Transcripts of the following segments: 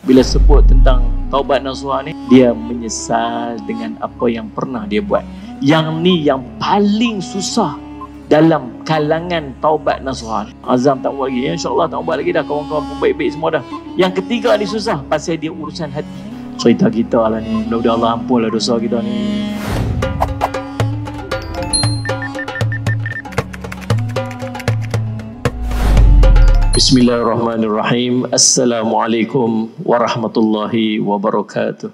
bila sebut tentang taubat nasuha ni, dia menyesal dengan apa yang pernah dia buat. Yang ni yang paling susah dalam kalangan taubat nasuha. Azam tak buat lagi, insyaAllah tak buat lagi dah, kawan-kawan pun baik-baik semua dah. Yang ketiga ni susah, pasal dia urusan hati. Cerita kita lah ni, mudah-mudahan Allah ampunlah dosa kita ni. Bismillahirrahmanirrahim. Assalamualaikum warahmatullahi wabarakatuh.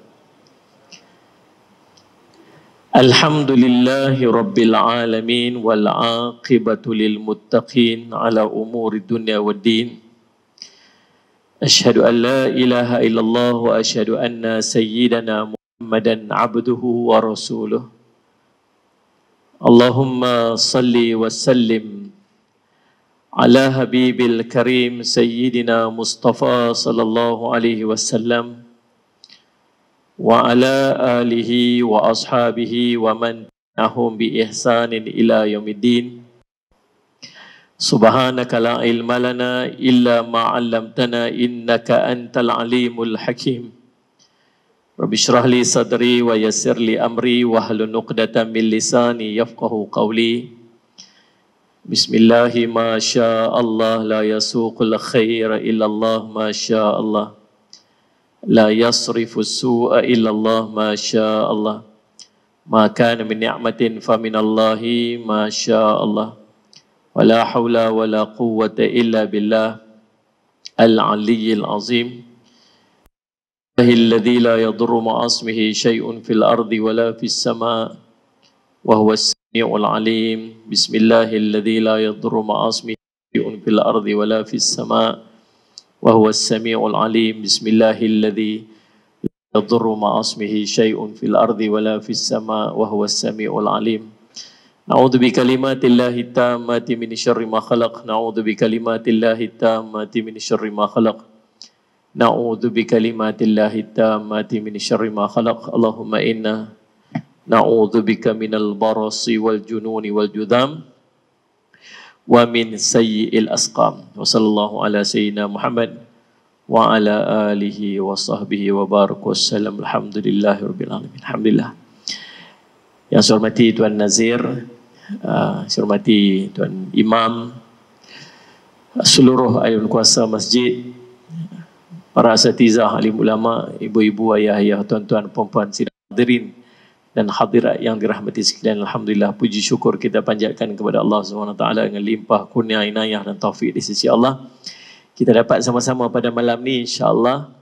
Alhamdulillahi rabbil alamin wal aqibatu lil muttaqin ala umuri dunya waddin. Asyhadu an la ilaha illallah wa asyhadu anna sayyidana Muhammadan abduhu wa rasuluh. Allahumma salli wa sallim ala habibil karim sayyidina Mustafa sallallahu alaihi wasallam wa ala alihi wa ashabihi wa man tabi'ahum bi ihsanin ila yaumiddin. Subhanaka la ilma lana illa ma 'allamtana innaka antal alimul hakim. Rabbi shrah li sadri wa yassir li amri wahlul 'uqdatam min lisani yafqahu qawli. Bismillahi ma sya Allah la yasuqul khaira illallah ma sya Allah la yasrifu su'a illallah ma sya Allah ma kana min ni'matin fa minallahi ma sya Allah wa la hawla wa la quwwata illa billah al-aliyyil azim alladhi la yadurru ma'asmihi syai'un fil ardi wa la fis sama' wa huwa Sami'ul alim. Bismillahilladzi la yadurru ma'asmihi syai'un fil ardi wala fis sama' wa huwas sami'ul alim. Bismillahilladzi la yadurru ma'asmihi syai'un fil ardi wala fis sama' wa huwas sami'ul alim. Na'udzu bi kalimatillahi tammati min syarri ma khalaq. Na'udzu bi kalimatillahi tammati min syarri ma khalaq. Na'udzu bi kalimatillahi tammati min syarri ma khalaq. Allahumma inna na'udzu bika minal barasi wal jununi wal judam wa min sayyi'il asqam. Wa sallallahu ala sayyidina Muhammad wa ala alihi wa sahbihi wa barak wassalam. Alhamdulillahi rabbil alamin. Alhamdulillah. Yang saya hormati Tuan Nazir, saya hormati Tuan Imam, seluruh ahli kuasa masjid, para asatizah, alim ulama, ibu-ibu, ayah-ayah, tuan-tuan, puan-puan, sidang hadirin dan hadirat yang dirahmati sekalian. Alhamdulillah, puji syukur kita panjatkan kepada Allah SWT dengan limpah kurnia, inayah dan taufik di sisi Allah. Kita dapat sama-sama pada malam ni, insya-Allah.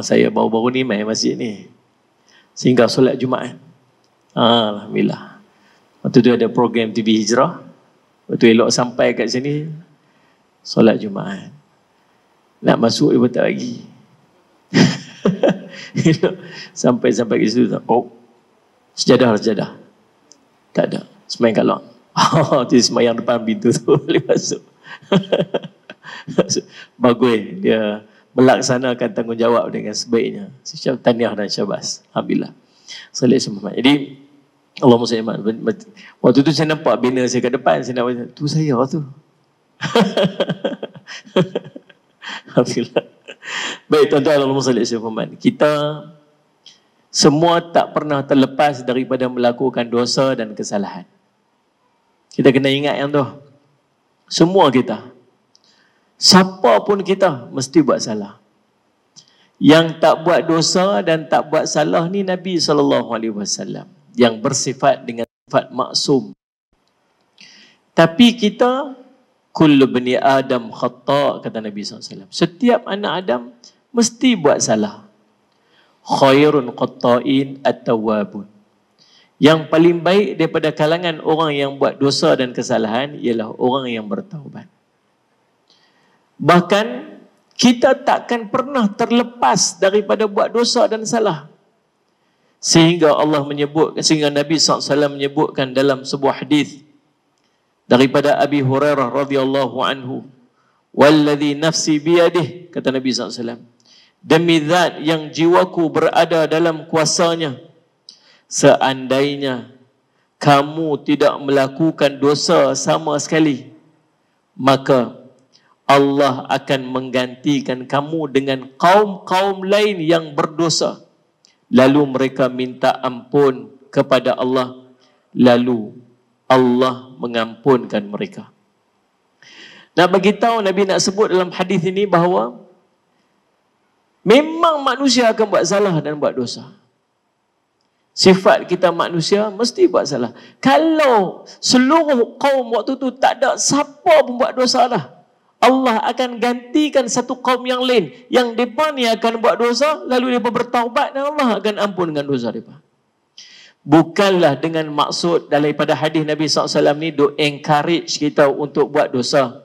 Saya baru-baru ni main masjid ni, sehingga solat Jumaat. Alhamdulillah. Waktu tu ada program TV Hijrah. Waktu elok sampai kat sini, solat Jumaat. Nak masuk dia tak lagi. Sampai ke situ, oh, sejadah tak ada, semayang kat luar. Tu semayang depan pintu tu boleh masuk. Bagus, dia melaksanakan tanggungjawab dengan sebaiknya. Secara tahniah dan syabas. Alhamdulillah. Salih semua. Jadi Allahumma salli ala Muhammad. Waktu tu saya nampak banner saya kat depan, saya nak tu saya tu. Alhamdulillah. Baik, tuan-tuan, Allahumma salli ala Muhammad. Kita semua tak pernah terlepas daripada melakukan dosa dan kesalahan. Kita kena ingat yang tu. Semua kita, siapa pun kita, mesti buat salah. Yang tak buat dosa dan tak buat salah ni Nabi SAW, yang bersifat dengan sifat maksum. Tapi kita, kullu bani Adam khata', kata Nabi SAW. Setiap anak Adam mesti buat salah. Khairun qatta'in at-tawwabun. Yang paling baik daripada kalangan orang yang buat dosa dan kesalahan ialah orang yang bertaubat. Bahkan kita takkan pernah terlepas daripada buat dosa dan salah. Sehingga Allah menyebut, sehingga Nabi SAW menyebutkan dalam sebuah hadis daripada Abi Hurairah radhiyallahu anhu, walladhi nafsi biyadih, kata Nabi SAW, demi zat yang jiwaku berada dalam kuasanya, seandainya kamu tidak melakukan dosa sama sekali, maka Allah akan menggantikan kamu dengan kaum-kaum lain yang berdosa. Lalu mereka minta ampun kepada Allah. Lalu Allah mengampunkan mereka. Nak bagi tahu, Nabi nak sebut dalam hadis ini bahawa memang manusia akan buat salah dan buat dosa. Sifat kita manusia mesti buat salah. Kalau seluruh kaum waktu tu tak ada siapa pun buat dosa dah, Allah akan gantikan satu kaum yang lain yang mereka ni akan buat dosa, lalu mereka bertaubat dan Allah akan ampunkan dosa mereka. Bukanlah dengan maksud daripada hadis Nabi SAW ni duk encourage kita untuk buat dosa.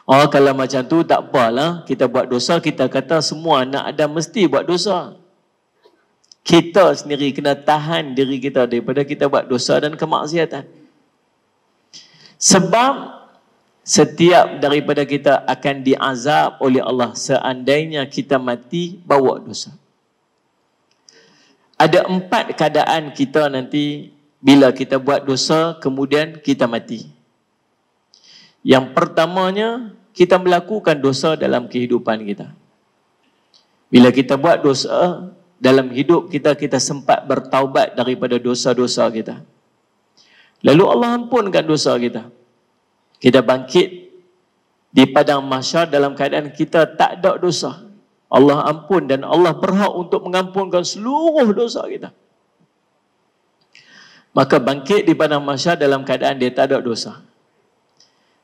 Oh, kalau macam tu tak apalah, kita buat dosa, kita kata semua anak Adam mesti buat dosa. Kita sendiri kena tahan diri kita daripada kita buat dosa dan kemaksiatan. Sebab setiap daripada kita akan diazab oleh Allah seandainya kita mati bawa dosa. Ada 4 keadaan kita nanti bila kita buat dosa kemudian kita mati. Yang pertamanya, kita melakukan dosa dalam kehidupan kita. Bila kita buat dosa dalam hidup kita, kita sempat bertaubat daripada dosa-dosa kita. Lalu Allah ampunkan dosa kita. Kita bangkit di padang mahsyar dalam keadaan kita tak ada dosa. Allah ampun dan Allah berhak untuk mengampunkan seluruh dosa kita. Maka bangkit di padang mahsyar dalam keadaan dia tak ada dosa.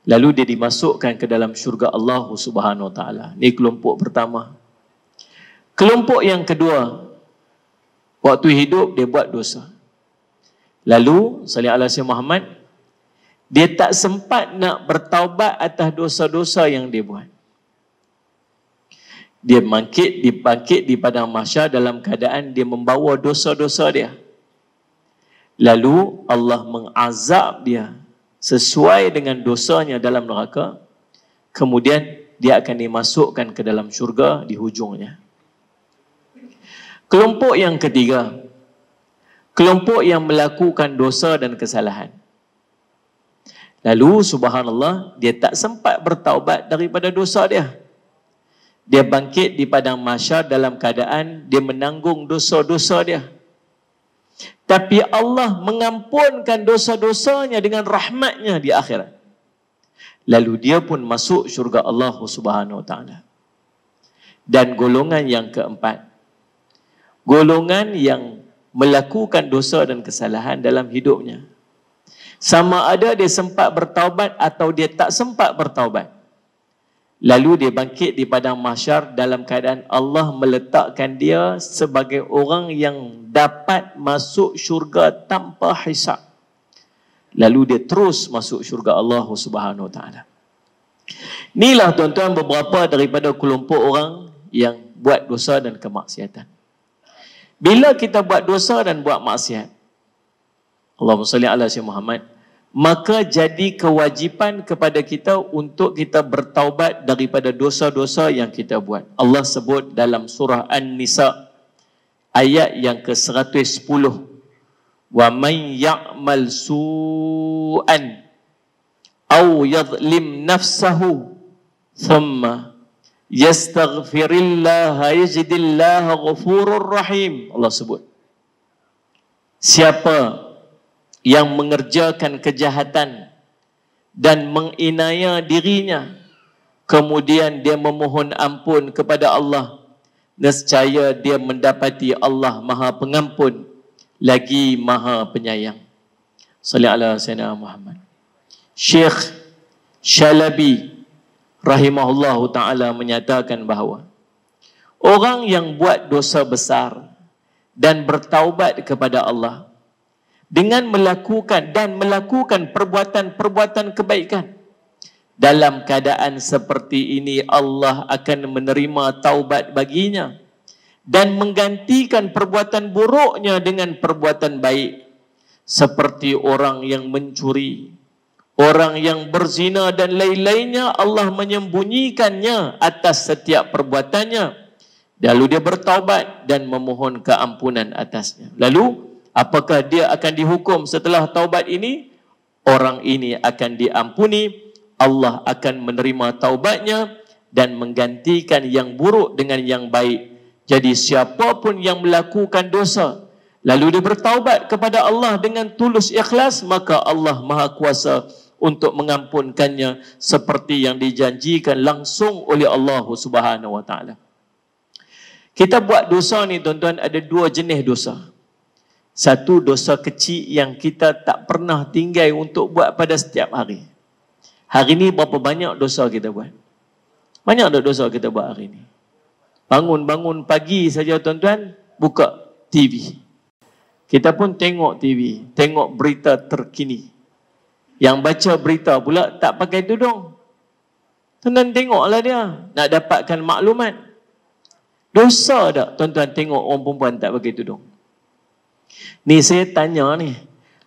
Lalu dia dimasukkan ke dalam syurga Allah Subhanahu Wa Taala. Ini kelompok pertama. Kelompok yang kedua, waktu hidup dia buat dosa. Lalu sallallahu alaihi wasallam Muhammad, dia tak sempat nak bertaubat atas dosa-dosa yang dia buat. Dia bangkit di padang mahsyar dalam keadaan dia membawa dosa-dosa dia. Lalu Allah mengazab dia sesuai dengan dosanya dalam neraka. Kemudian dia akan dimasukkan ke dalam syurga di hujungnya. Kelompok yang ketiga, kelompok yang melakukan dosa dan kesalahan. Lalu subhanallah, dia tak sempat bertaubat daripada dosa dia. Dia bangkit di padang mahsyar dalam keadaan dia menanggung dosa-dosa dia. Tapi Allah mengampunkan dosa-dosanya dengan rahmatnya di akhirat. Lalu dia pun masuk syurga Allah Subhanahu Wa Taala. Dan golongan yang keempat, golongan yang melakukan dosa dan kesalahan dalam hidupnya. Sama ada dia sempat bertaubat atau dia tak sempat bertaubat. Lalu dia bangkit di padang mahsyar dalam keadaan Allah meletakkan dia sebagai orang yang dapat masuk syurga tanpa hisab. Lalu dia terus masuk syurga Allah Subhanahu Wa Taala. Inilah tuan-tuan beberapa daripada kelompok orang yang buat dosa dan kemaksiatan. Bila kita buat dosa dan buat maksiat, Allahumma salli ala sayyidina Muhammad, maka jadi kewajipan kepada kita untuk kita bertaubat daripada dosa-dosa yang kita buat. Allah sebut dalam surah An-Nisa ayat yang ke-110, wa man ya'mal su'an aw yadhlim nafsahu thumma yastaghfirillaha yajidillaha ghafurur rahim. Allah sebut, siapa yang mengerjakan kejahatan dan menginaya dirinya, kemudian dia memohon ampun kepada Allah, nescaya dia mendapati Allah Maha Pengampun lagi Maha Penyayang. Sallallahu alaihi wasallam Muhammad. Syekh Syalabi rahimahullahu ta'ala menyatakan bahawa orang yang buat dosa besar dan bertaubat kepada Allah dengan melakukan perbuatan-perbuatan kebaikan, dalam keadaan seperti ini Allah akan menerima taubat baginya dan menggantikan perbuatan buruknya dengan perbuatan baik. Seperti orang yang mencuri, orang yang berzina dan lain-lainnya, Allah menyembunyikannya atas setiap perbuatannya. Lalu dia bertaubat dan memohon keampunan atasnya. Lalu apakah dia akan dihukum setelah taubat ini? Orang ini akan diampuni, Allah akan menerima taubatnya dan menggantikan yang buruk dengan yang baik. Jadi siapapun yang melakukan dosa lalu dia bertaubat kepada Allah dengan tulus ikhlas, maka Allah Maha Kuasa untuk mengampunkannya seperti yang dijanjikan langsung oleh Allah Subhanahu wa taala. Kita buat dosa ni tuan-tuan, ada dua jenis dosa. Satu, dosa kecil yang kita tak pernah tinggal untuk buat pada setiap hari. Hari ni berapa banyak dosa kita buat? Banyak tak dosa kita buat hari ni? Bangun-bangun pagi saja tuan-tuan, buka TV. Kita pun tengok TV, tengok berita terkini. Yang baca berita pula tak pakai tudung. Tuan-tuan tengoklah dia, nak dapatkan maklumat. Dosa tak tuan-tuan tengok orang perempuan tak pakai tudung? Ni saya tanya ni,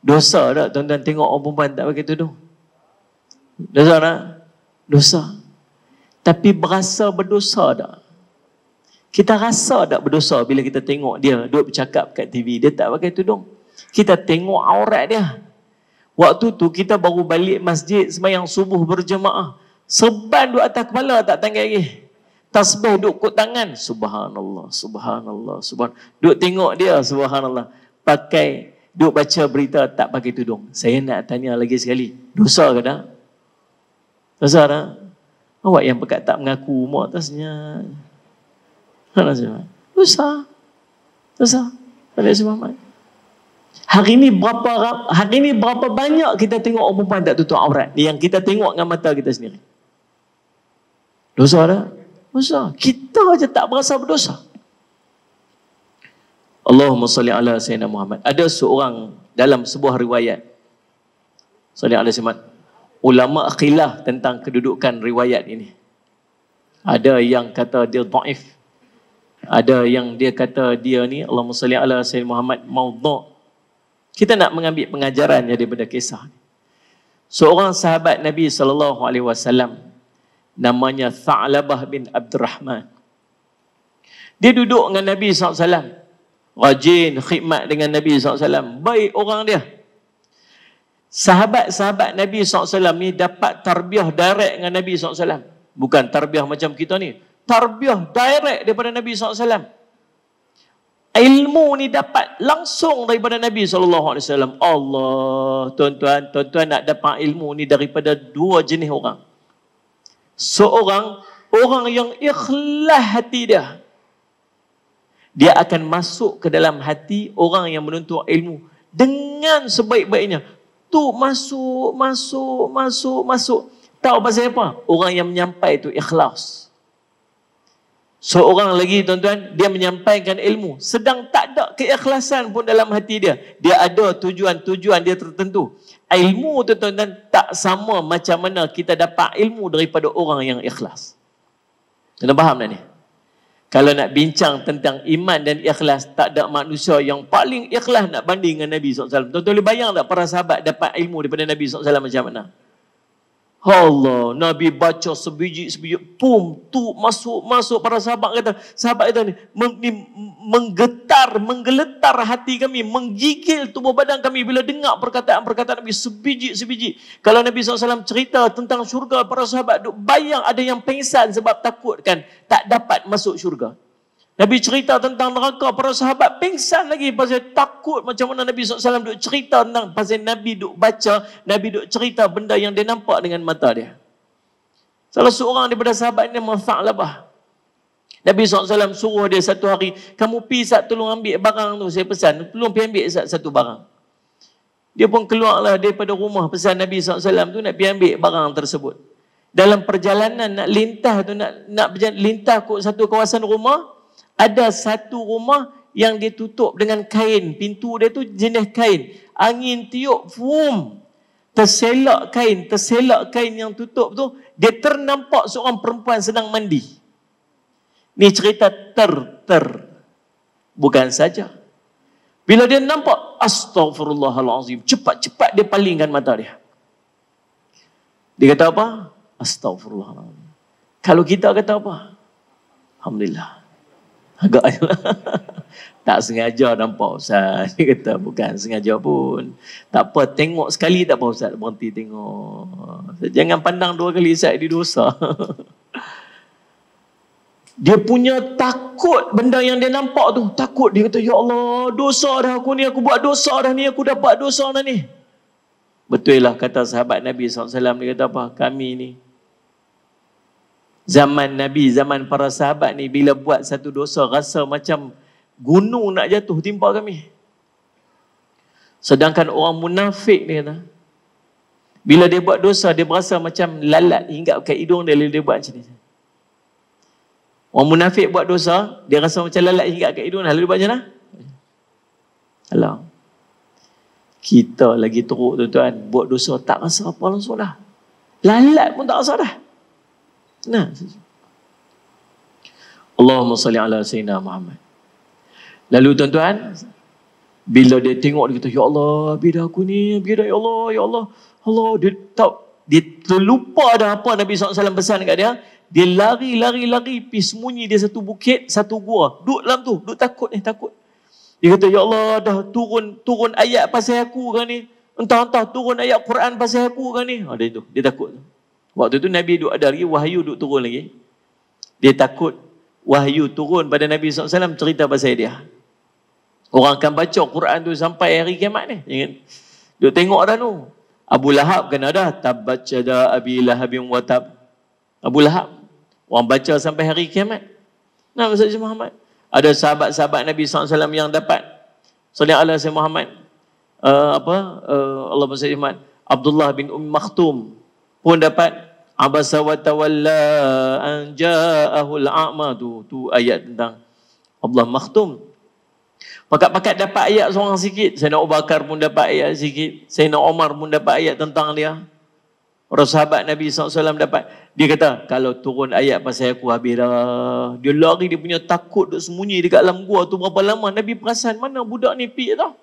dosa tak tuan-tuan tengok orang perempuan tak pakai tudung? Dosa tak? Dosa. Tapi berasa berdosa tak? Kita rasa tak berdosa bila kita tengok dia duduk bercakap kat TV, dia tak pakai tudung? Kita tengok aurat dia. Waktu tu kita baru balik masjid sembahyang subuh berjemaah. Serban duduk atas kepala tak tanggal lagi. Tasbih duduk kot tangan. Subhanallah, subhanallah, subhanallah. Duduk tengok dia, subhanallah. Pakai, duduk baca berita tak pakai tudung. Saya nak tanya lagi sekali. Dosa ke tak? Dosa tak? Awak yang pekat tak mengaku umur atasnya. Dosa. Dosa. Pada Muhammad. Hari ni berapa banyak kita tengok orang perempuan tak tutup aurat? Yang kita tengok dengan mata kita sendiri. Dosa tak? Dosa. Kita aja tak berasa berdosa. Allahumma salli ala Sayyidina Muhammad. Ada seorang dalam sebuah riwayat. Salli ala Sayyidina Muhammad. Ulama khilaf tentang kedudukan riwayat ini. Ada yang kata dia dhaif. Ada yang dia kata dia ni Allahumma salli ala Sayyidina Muhammad maudhu'. Kita nak mengambil pengajaran daripada kisah ni. Seorang sahabat Nabi SAW, namanya Tha'labah bin Abdurrahman. Dia duduk dengan Nabi SAW. Rajin khidmat dengan Nabi SAW. Baik orang dia. Sahabat-sahabat Nabi SAW ni dapat tarbiyah direct dengan Nabi SAW. Bukan tarbiyah macam kita ni. Tarbiyah direct daripada Nabi SAW. Ilmu ni dapat langsung daripada Nabi SAW. Allah, tuan-tuan nak dapat ilmu ni daripada dua jenis orang. Seorang, orang yang ikhlas hati dia. Dia akan masuk ke dalam hati orang yang menuntut ilmu dengan sebaik-baiknya. Tu masuk. Tahu pasal apa? Orang yang menyampai tu ikhlas. Seorang lagi tuan-tuan, dia menyampaikan ilmu sedang tak ada keikhlasan pun dalam hati dia. Dia ada tujuan dia tertentu. Ilmu tu tuan-tuan tak sama macam mana kita dapat ilmu daripada orang yang ikhlas. Anda faham tak ni? Kalau nak bincang tentang iman dan ikhlas, tak ada manusia yang paling ikhlas nak banding dengan Nabi SAW. Tuan-tuan boleh bayang tak para sahabat dapat ilmu daripada Nabi SAW macam mana? Allah, Nabi baca sebiji, pum, tu masuk para sahabat kata ni menggeletar hati kami, menggigil tubuh badan kami bila dengar perkataan-perkataan Nabi sebiji. Kalau Nabi SAW cerita tentang syurga, para sahabat duk bayang ada yang pengsan sebab takut kan tak dapat masuk syurga. Nabi cerita tentang neraka, para sahabat pingsan lagi pasal takut macam mana Nabi SAW duk cerita tentang pasal Nabi duk baca, Nabi duk cerita benda yang dia nampak dengan mata dia. Salah seorang daripada sahabat ni Tha'labah. Nabi SAW suruh dia satu hari, kamu pergi tolong ambil barang tu, saya pesan, tolong pergi ambil satu barang. Dia pun keluarlah daripada rumah pesan Nabi SAW tu nak pergi ambil barang tersebut. Dalam perjalanan nak lintas tu, nak lintas ke satu kawasan rumah, ada satu rumah yang dia tutup dengan kain. Pintu dia tu jenis kain. Angin tiup, boom. Terselak kain yang tutup tu. Dia ternampak seorang perempuan sedang mandi. Ni cerita bukan saja. Bila dia nampak, astaghfirullahalazim. Cepat-cepat dia palingkan mata dia. Dia kata apa? Astaghfirullahalazim. Kalau kita kata apa? Alhamdulillah. Agaknya tak sengaja nampak Ustaz. Dia kata bukan sengaja pun. Tak apa, tengok sekali tak apa Ustaz, berhenti tengok. Jangan pandang 2 kali Ustaz, dia dosa. Dia punya takut benda yang dia nampak tu. Takut, dia kata, ya Allah, dosa dah aku ni, aku buat dosa dah ni, aku dapat dosa dah ni. Betul lah kata sahabat Nabi SAW, dia kata apa? Kami ni, zaman Nabi, zaman para sahabat ni, bila buat satu dosa, rasa macam gunung nak jatuh timpa kami. Sedangkan orang munafik, dia kata, bila dia buat dosa, dia berasa macam lalat hinggap ke hidung dia, dia buat macam ni. Orang munafik buat dosa, dia rasa macam lalat hinggap kat hidung. Lalu dia buat macam mana? Alah. Kita lagi teruk tuan-tuan, buat dosa tak rasa apa langsung dah. Lalat pun tak rasa dah. Nah. Allahumma salli ala Sayyidina Muhammad. Lalu tuan-tuan, bila dia tengok, dia kata, ya Allah, biar aku ni, biar ya Allah, ya Allah. Allah, dia terlupa dah apa Nabi SAW pesan kat dia. Dia lari, pergi sembunyi dia satu bukit, satu gua. Duduk dalam tu, duduk takut. Dia kata, ya Allah, dah turun ayat pasal aku kan ni. Entah turun ayat Quran pasal aku kan ni. Dia tu, dia takut. Waktu tu Nabi duduk ada lagi, wahyu duduk turun lagi. Dia takut wahyu turun pada Nabi SAW cerita pasal dia. Orang akan baca Quran tu sampai hari kiamat ni. Duduk tengok dah tu. Abu Lahab kan ada. Tabbat yada Abi Lahabin wa tab. Abu Lahab. Orang baca sampai hari kiamat. Nah, Ustaz Muhammad. Ada sahabat-sahabat Nabi SAW yang dapat. Sallallahu alaihi wasallam Muhammad. Allah Ustaz Muhammad. Abdullah bin Maktum pun dapat. Abasa wa tawalla an ja'ahul a'ma. Tu ayat tentang Abdullah Maktum. Pakat-pakat dapat ayat seorang sikit. Sayyidina Abu Bakar pun dapat ayat sikit. Sayyidina Umar pun dapat ayat tentang dia. Orang sahabat Nabi SAW dapat. Dia kata, kalau turun ayat pasal aku habis dah. Dia lari, dia punya takut duk sembunyi dekat dalam gua tu berapa lama. Nabi perasan, mana budak ni pergi tau.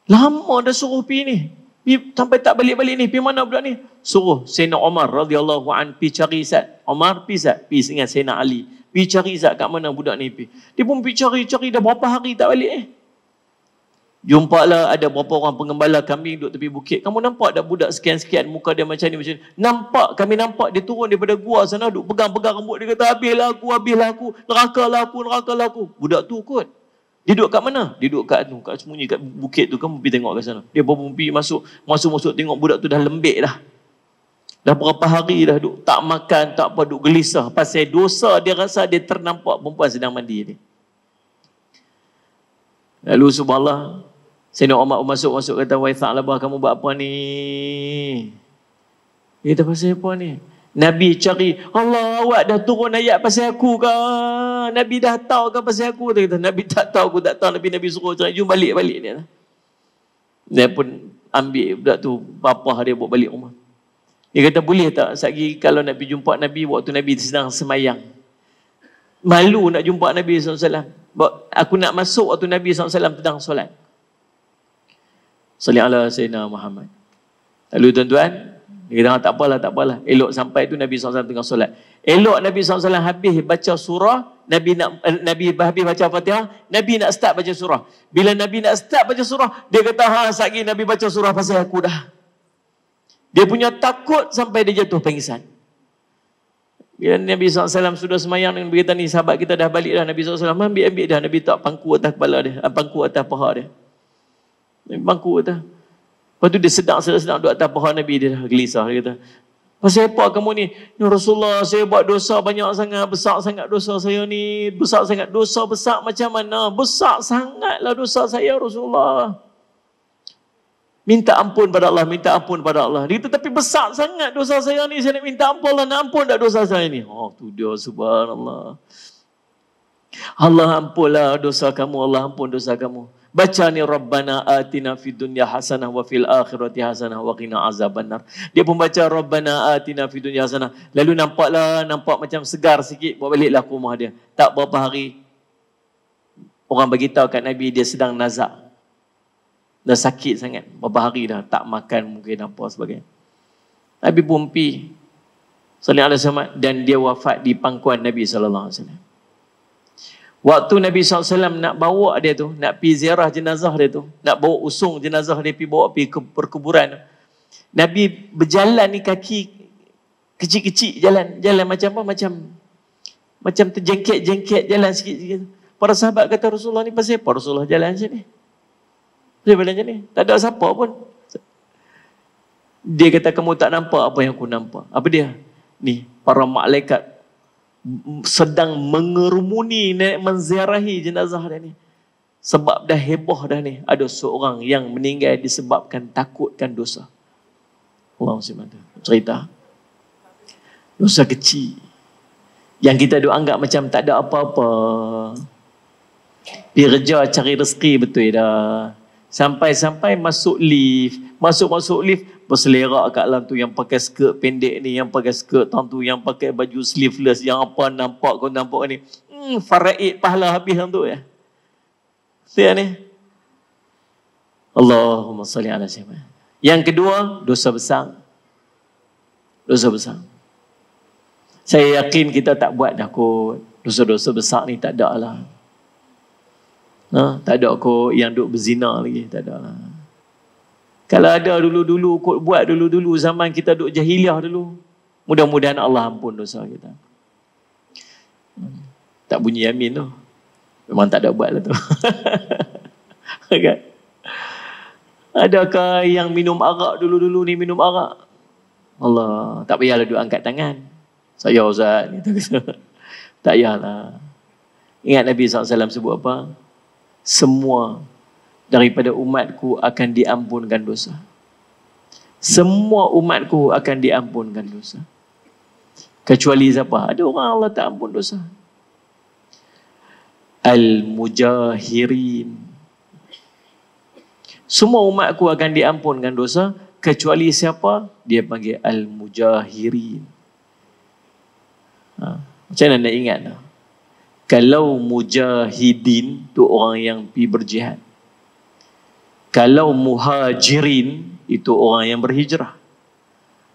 Lama dah suruh pergi ni. Sampai tak balik-balik ni. Pergi mana budak ni? Suruh Sayyidina Umar radhiyallahu an pergi cari Sa'ad. Umar pergi Sa'ad. Pergi dengan Sayyidina Ali. Pergi cari Sa'ad kat mana budak ni pergi. Dia pun pergi cari dah berapa hari tak balik Jumpalah ada berapa orang pengembala kambing duduk tepi bukit. Kamu nampak tak budak sekian-sekian muka dia macam ni, macam ni? Nampak, kami nampak dia turun daripada gua sana, duduk pegang-pegang rambut. Dia kata, habislah aku, nerakalah aku. Budak tu kot. Dia duduk kat mana? Dia duduk kat sembunyi kat bukit tu. Kamu pergi tengok kat sana. Dia baru pergi masuk tengok budak tu dah lembik dah. Dah berapa hari dah duduk tak makan, tak apa, duduk gelisah. Pasal dosa dia rasa dia ternampak perempuan sedang mandi ni. Lalu subhanallah, Sayyidina Umar masuk kata, wahai Tha'labah, kamu buat apa ni? Dia kata, pasal apa ni? Nabi cari, Allah, awak dah turun ayat pasal aku ke? Nabi dah tahu ke pasal aku? Dia kata, Nabi tak tahu, aku tak tahu. Nabi suruh cari, jom balik dia. Dia pun ambil budak tu, bapa dia bawa balik rumah. Dia kata, boleh tak sekali kalau nak pergi jumpa Nabi waktu Nabi sedang semayang? Malu nak jumpa Nabi SAW. Aku nak masuk waktu Nabi SAW sedang solat. Sallallahu alaihi Sayyidina Muhammad. Lalu tuan-tuan, dia kata, tak apalah. Elok sampai tu Nabi SAW tengah solat. Elok Nabi SAW habis baca surah, Nabi habis baca Fatihah, Nabi nak start baca surah. Bila Nabi nak start baca surah, dia kata, sekali Nabi baca surah pasal aku dah. Dia punya takut sampai dia jatuh pingsan. Bila Nabi SAW sudah semayang dengan berkata ni, sahabat kita dah balik dah. Nabi SAW ambil dah. Nabi tak pangku atas kepala dia, pangku atas paha dia. Bangku kata. Lepas tu dia sedang duduk atas paha Nabi, dia dah gelisah. Dia kata, pasal apa kamu ni? Ya Rasulullah, saya buat dosa banyak sangat, besar sangat dosa saya ni. Besar sangat. Dosa besar macam mana? Besar sangatlah dosa saya Rasulullah. Minta ampun pada Allah. Dia kata, tapi besar sangat dosa saya ni. Saya nak minta ampun Allah. Nak ampun tak dosa saya ni? Oh, tu dia, subhanallah. Allah ampunlah dosa kamu. Allah ampun dosa kamu. Baca ni, Rabbana atina fid dunya hasanah wa fil akhirati hasanah wa qina azabannar. Dia pun baca Rabbana atina fid dunya hasanah. Lalu nampak macam segar sikit. Bawa baliklah ke rumah dia. Tak berapa hari, orang beritahu kat Nabi dia sedang nazak. Dah sakit sangat. Berapa hari dah tak makan mungkin apa sebagainya. Nabi pun pergi sallallahu alaihi wasallam, dan dia wafat di pangkuan Nabi sallallahu alaihi wasallam. Waktu Nabi SAW nak bawa dia tu, nak pergi ziarah jenazah dia tu, nak bawa usung jenazah dia pergi bawa pergi ke perkuburan, Nabi berjalan ni kaki kecil-kecil, jalan macam apa, macam terjengket-jengket, jalan sikit-sikit. Para sahabat kata, Rasulullah ni pasal apa Rasulullah jalan macam ni? Dia jalan macam ni, tak ada siapa pun. Dia kata, kamu tak nampak apa yang aku nampak? Apa dia? Ni, para malaikat sedang mengerumuni menziarahi jenazah dia ni. Sebab dah heboh dah ni, ada seorang yang meninggal disebabkan takutkan dosa. Allah cerita dosa kecil yang kita duk anggap macam tak ada apa-apa. Pergi kerja cari rezeki betul dah. Sampai masuk lift, masuk lift berselerak kat dalam tu, yang pakai skirt pendek ni, yang pakai skirt tang tu, yang pakai baju sleeveless, yang apa nampak kau nampak ni. Faraid pahala habis hang tu ya. Saya ni. Allahumma salli ala sayyidina. Yang kedua, dosa besar. Dosa besar. Saya yakin kita tak buat dah kot. Dosa-dosa besar ni tak ada lah. Tak ada kot yang duk berzina lagi. Tak ada lah. Kalau ada dulu-dulu kot, buat dulu-dulu zaman kita duk jahiliah dulu. Mudah-mudahan Allah ampun dosa kita. Tak bunyi amin tu. Memang tak ada buat lah tu. Kan? Adakah yang minum arak dulu-dulu ni minum arak? Allah, tak payahlah duk angkat tangan. Saya Ustaz, tak payahlah. Ingat Nabi SAW sebut apa? Semua daripada umatku akan diampunkan dosa. Semua umatku akan diampunkan dosa. Kecuali siapa? Ada orang Allah tak ampun dosa. Al-mujahirin. Semua umatku akan diampunkan dosa kecuali siapa? Dia panggil al-mujahirin. Macam mana nak ingat? Kalau mujahidin tu orang yang pergi berjihad. Kalau muhajirin itu orang yang berhijrah.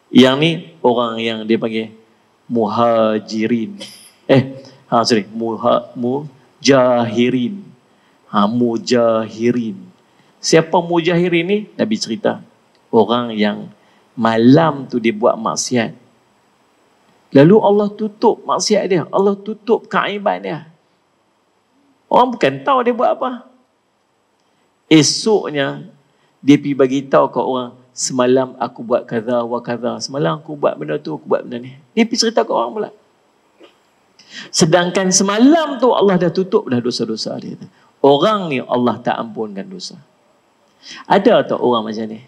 Yang ni orang yang dia panggil muhajirin. Mujahirin. Mujahirin. Siapa mujahirin ni? Nabi cerita. Orang yang malam tu dia buat maksiat. Lalu Allah tutup maksiat dia. Allah tutup keaiban dia. Orang bukan tahu dia buat apa. Esoknya dia pergi bagi tahu ke orang, semalam aku buat kaza wa kaza. Semalam aku buat benda tu, aku buat benda ni. Dia pergi cerita ke orang pula. Sedangkan semalam tu Allah dah tutup dah dosa-dosa dia. Orang ni Allah tak ampunkan dosa. Ada tak orang macam ni?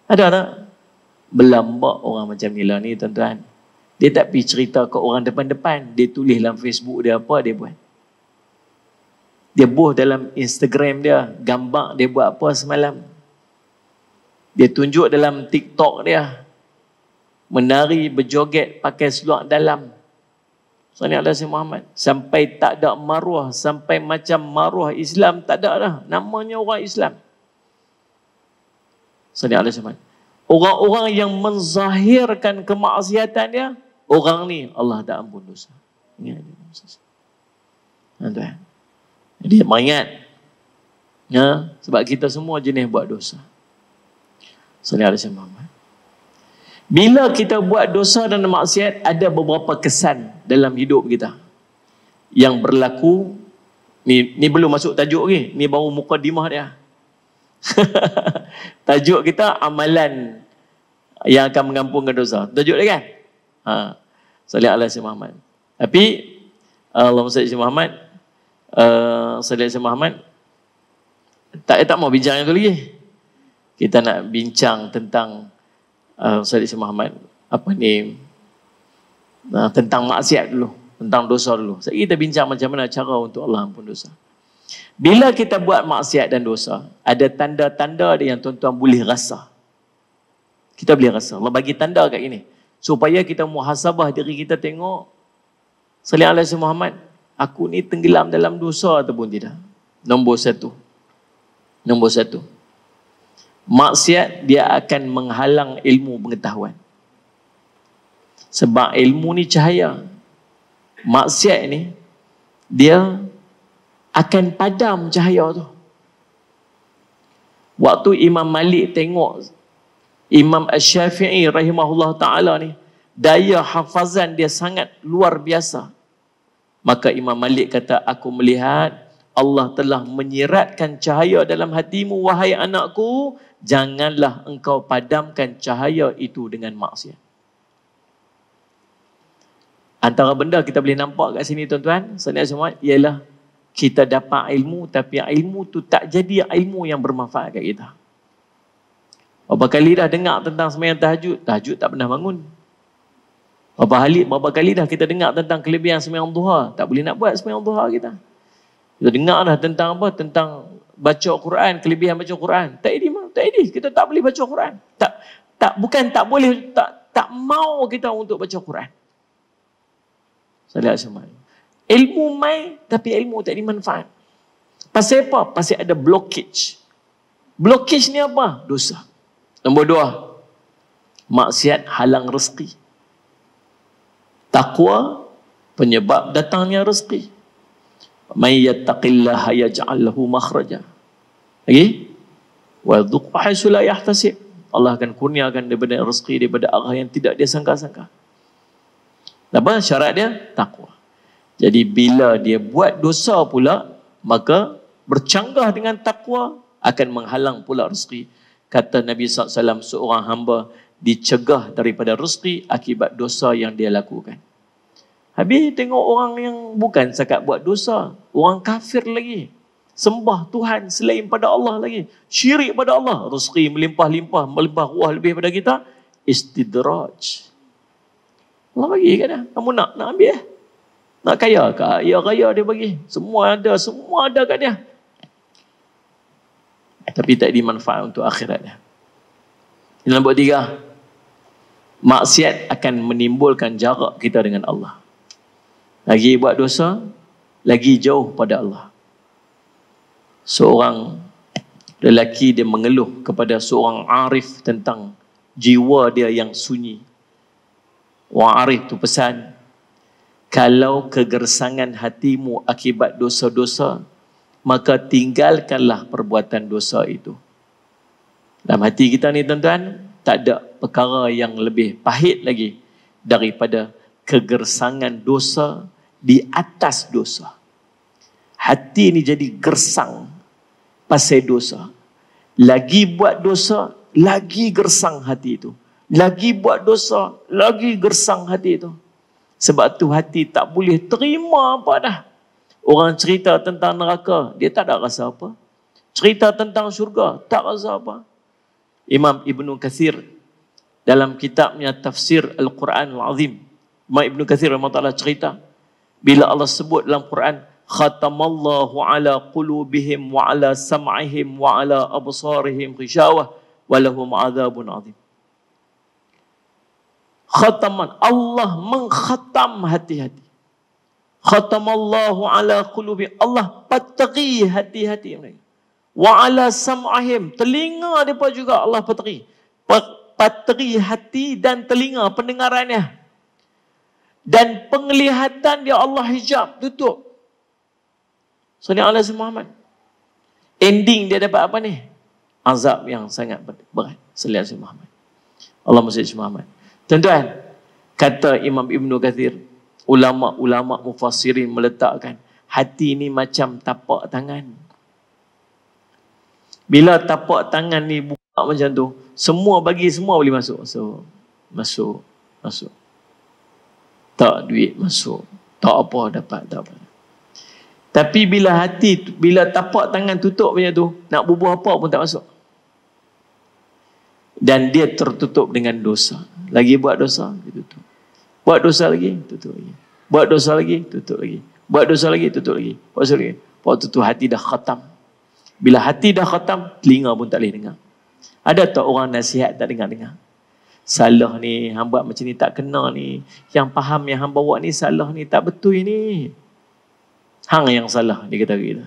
Ada tak? Berlambak orang macam ni lah ni tuan-tuan. Dia tak pergi cerita ke orang depan-depan. Dia tulis dalam Facebook dia apa dia buat. Dia post dalam Instagram dia, gambar dia buat apa semalam. Dia tunjuk dalam TikTok dia, menari, berjoget, pakai seluar dalam. Sallallahu alaihi wasallam Muhammad. Sampai tak ada maruah, sampai macam maruah Islam tak ada dah. Namanya orang Islam. Sallallahu alaihi wasallam. Orang-orang yang menzahirkan kemaksiatan dia, orang ni Allah tak ampun dosa. Ingat dia. Tuan-tuan. Jadi ingat. Ya, sebab kita semua jenis buat dosa. Sallallahu alaihi wasallam. Bila kita buat dosa dan maksiat, ada beberapa kesan dalam hidup kita yang berlaku. Ni belum masuk tajuk ni. Ni baru mukadimah dia. Tajuk kita amalan yang akan mengampunkan dosa. Tajuk dia kan? Sallallahu alaihi wasallam. Tapi Allahumma salli ala Muhammad. Sallallahu alaihi Muhammad. Tak mau bincang yang tu lagi. Kita nak bincang tentang Sallallahu alaihi Muhammad. Apa ni? Tentang maksiat dulu, tentang dosa dulu. Kita bincang macam mana cara untuk Allah ampun dosa. Bila kita buat maksiat dan dosa, ada tanda-tanda yang tuan-tuan boleh rasa. Kita boleh rasa. Allah bagi tanda kat ini supaya kita muhasabah diri kita, tengok Sallallahu alaihi Muhammad, aku ni tenggelam dalam dosa ataupun tidak. Nombor satu. Maksiat dia akan menghalang ilmu pengetahuan. Sebab ilmu ni cahaya. Maksiat ni dia akan padam cahaya tu. Waktu Imam Malik tengok Imam Asy-Syafi'i rahimahullah ta'ala ni, daya hafazan dia sangat luar biasa. Maka Imam Malik kata, aku melihat Allah telah menyiratkan cahaya dalam hatimu, wahai anakku, janganlah engkau padamkan cahaya itu dengan maksiat. Antara benda kita boleh nampak kat sini tuan-tuan, saudara semua, ialah kita dapat ilmu, tapi ilmu tu tak jadi ilmu yang bermanfaat kat kita. Berapa kali dah dengar tentang sembahyang tahajud, tahajud tak pernah bangun. Berapa kali dah kita dengar tentang kelebihan sembahyang duha, tak boleh nak buat sembahyang duha kita. Kita dengar dah tentang apa? Tentang baca Quran, kelebihan baca Quran. Tak edih, kita tak boleh baca Quran. Bukan tak boleh, tak mau kita untuk baca Quran. Salah semua. Ilmu mai tapi ilmu tak dimanfaat. Pasal apa? Pasal ada blockage. Blockage ni apa? Dosa. Nombor 2, maksiat halang rezeki. Takwa penyebab datangnya rezeki. May yattaqillaha yaj'al lahu makhraja. Lagi? Wa yadhuqhu haythu la yahtasib. Allah akan kurniakan daripada rezeki daripada arah yang tidak dia sangka-sangka. Apa syarat dia? Takwa. Jadi bila dia buat dosa pula, maka bercanggah dengan takwa akan menghalang pula rezeki. Kata Nabi SAW, seorang hamba dicegah daripada rezeki akibat dosa yang dia lakukan. Habis tengok orang yang bukan sekat buat dosa, orang kafir lagi, sembah Tuhan selain pada Allah lagi, syirik pada Allah, rezeki melimpah-limpah, melimpah ruah lebih pada kita, istidraj. Allah bagi kat dia, kamu nak ambil nak kaya ke? Ya kaya dia bagi, semua ada kat dia, tapi tak dimanfaat untuk akhirat dia. Yang nombor 3, maksiat akan menimbulkan jarak kita dengan Allah. Lagi buat dosa, lagi jauh pada Allah. Seorang lelaki dia mengeluh kepada seorang arif tentang jiwa dia yang sunyi. Orang arif tu pesan, kalau kegersangan hatimu akibat dosa-dosa, maka tinggalkanlah perbuatan dosa itu. Dalam hati kita ni tuan-tuan, tak ada perkara yang lebih pahit lagi daripada kegersangan dosa di atas dosa. Hati ni jadi gersang pasal dosa. Lagi buat dosa, lagi gersang hati itu. Lagi buat dosa, lagi gersang hati itu. Sebab tu hati tak boleh terima apa dah. Orang cerita tentang neraka, dia tak ada rasa apa. Cerita tentang syurga, tak rasa apa. Imam Ibn Kathir dalam kitabnya Tafsir Al-Quran Al-Azim, Imam Ibn Kathir rahimahullah cerita, bila Allah sebut dalam Quran, khatamallahu ala qulubihim wa ala sam'ihim wa ala absarihim ghishawah wa lahum adzabun azim. Khataman, Allah mengkhatam hati-hati. Khatamallahu ala qulubi, Allah patri hati-hati mereka. Wa ala sam'ahim, telinga mereka juga Allah patri. Patri hati dan telinga pendengarannya. Dan penglihatan dia Allah hijab, tutup. Sallallahu alaihi Muhammad. Ending dia dapat apa ni? Azab yang sangat berat. Sallallahu alaihi Muhammad. Allah Muhammad Muhammad. Tuan-tuan, kata Imam Ibn Kathir, ulama-ulama mufassirin meletakkan hati ni macam tapak tangan. Bila tapak tangan ni buka macam tu, semua boleh masuk. So, masuk. Tak duit masuk. Tak apa dapat, tak apa. Tapi bila tapak tangan tutup macam tu, nak bubuh apa pun tak masuk. Dan dia tertutup dengan dosa. Lagi buat dosa, dia tutup. Buat dosa lagi, tutup lagi. Buat dosa lagi, tutup lagi. Buat dosa lagi, tutup lagi. Buat dosa lagi. Waktu tu hati dah khatam. Bila hati dah khatam, telinga pun tak boleh dengar. Ada tak orang nasihat tak dengar-dengar? Salah ni, hang buat macam ni tak kena ni. Yang faham yang hang bawa ni salah ni, tak betul ni. Hang yang salah, dia kata kita.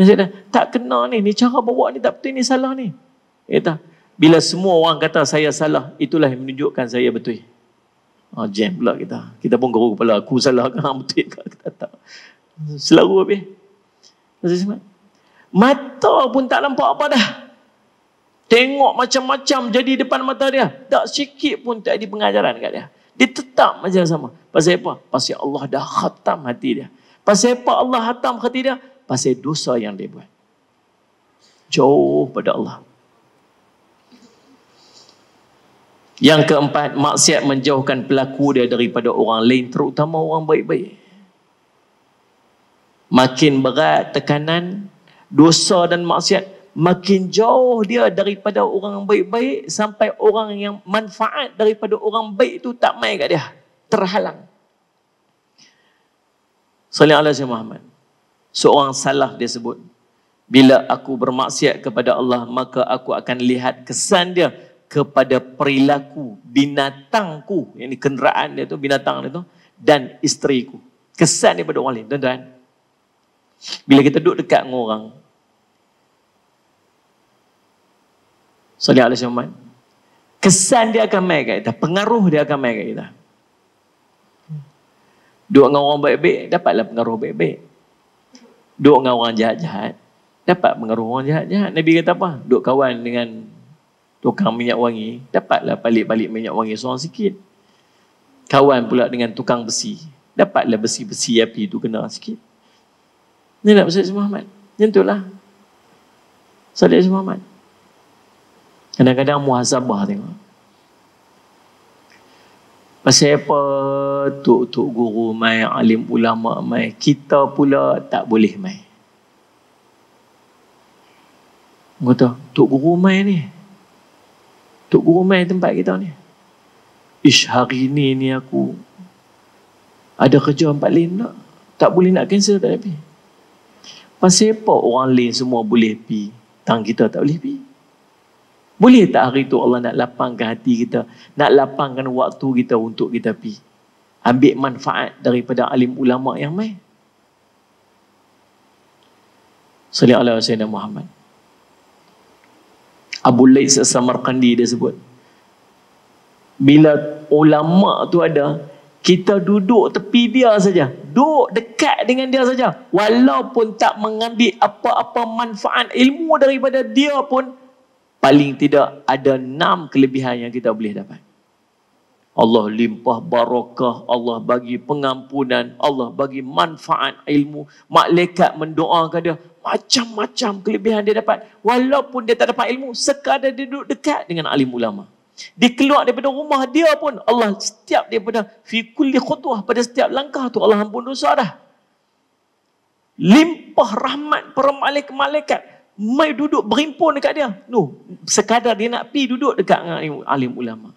Nasihat tak kena ni cara bawa ni tak betul, ni salah ni. Dia kata, bila semua orang kata saya salah, itulah yang menunjukkan saya betul. Jam pula kita. Kita pun geruk kepala, aku salah ke hang betul ke? Kita tak. Selalu habis. Mata pun tak nampak apa dah. Tengok macam-macam jadi depan mata dia. Tak sikit pun tak ada pengajaran kat dia. Dia tetap macam sama. Pasal apa? Pasal Allah dah khatam hati dia. Pasal apa Allah khatam hati dia? Pasal dosa yang dia buat. Jauh pada Allah. Yang keempat, maksiat menjauhkan pelaku dia daripada orang lain, terutama orang baik-baik. Makin berat tekanan, dosa dan maksiat, makin jauh dia daripada orang baik-baik, sampai orang yang manfaat daripada orang baik itu tak main kat dia. Terhalang. Sallallahu alaihi Muhammad. Seorang salaf dia sebut, bila aku bermaksiat kepada Allah, maka aku akan lihat kesan dia kepada perilaku binatangku, yang ni kenderaan dia tu, binatang dia tu, dan isteriku. Kesan dia pada orang lain. Tuan-tuan, bila kita duduk dekat dengan orang, sallallahu alaihi wasallam, kesan dia akan main kat kita, pengaruh dia akan main kat kita. Duduk dengan orang baik-baik, dapatlah pengaruh baik-baik. Duduk dengan orang jahat-jahat, dapat pengaruh orang jahat-jahat. Nabi kata apa? Duduk kawan dengan tukang minyak wangi, dapatlah balik-balik minyak wangi seorang sikit. Kawan pula dengan tukang besi, dapatlah besi-besi api tu kena sikit. Ni nak Ustaz Muhammad. Nyentuhlah. Ustaz Muhammad. Kadang-kadang muhasabah tengok. Pasal apa tok guru mai, alim ulama mai, kita pula tak boleh mai. Kata, tok guru mai ni. Tok guru mai tempat kita ni. Ish, hari ni aku ada kerja tempat lain tak? Tak boleh nak cancel tak pergi. Pasal apa orang lain semua boleh pergi, tang kita tak boleh pergi? Boleh tak hari tu Allah nak lapangkan hati kita, nak lapangkan waktu kita untuk kita pergi, ambil manfaat daripada alim ulama yang mai? Sallallahu alaihi wasallam Muhammad. Abu Laits As-Samarqandi dia sebut, bila ulama tu ada, kita duduk tepi dia saja, duduk dekat dengan dia saja, walaupun tak mengambil apa-apa manfaat ilmu daripada dia pun, paling tidak ada 6 kelebihan yang kita boleh dapat. Allah limpah barakah, Allah bagi pengampunan, Allah bagi manfaat ilmu, malaikat mendoakan dia, macam-macam kelebihan dia dapat. Walaupun dia tak dapat ilmu, sekadar dia duduk dekat dengan alim ulama. Dia keluar daripada rumah dia pun, Allah setiap daripada fi kulli khutwah, pada setiap langkah tu Allah ampun dosa dah. Limpah rahmat para malaikat mai duduk berimpun dekat dia. Sekadar dia nak pi duduk dekat dengan alim ulama.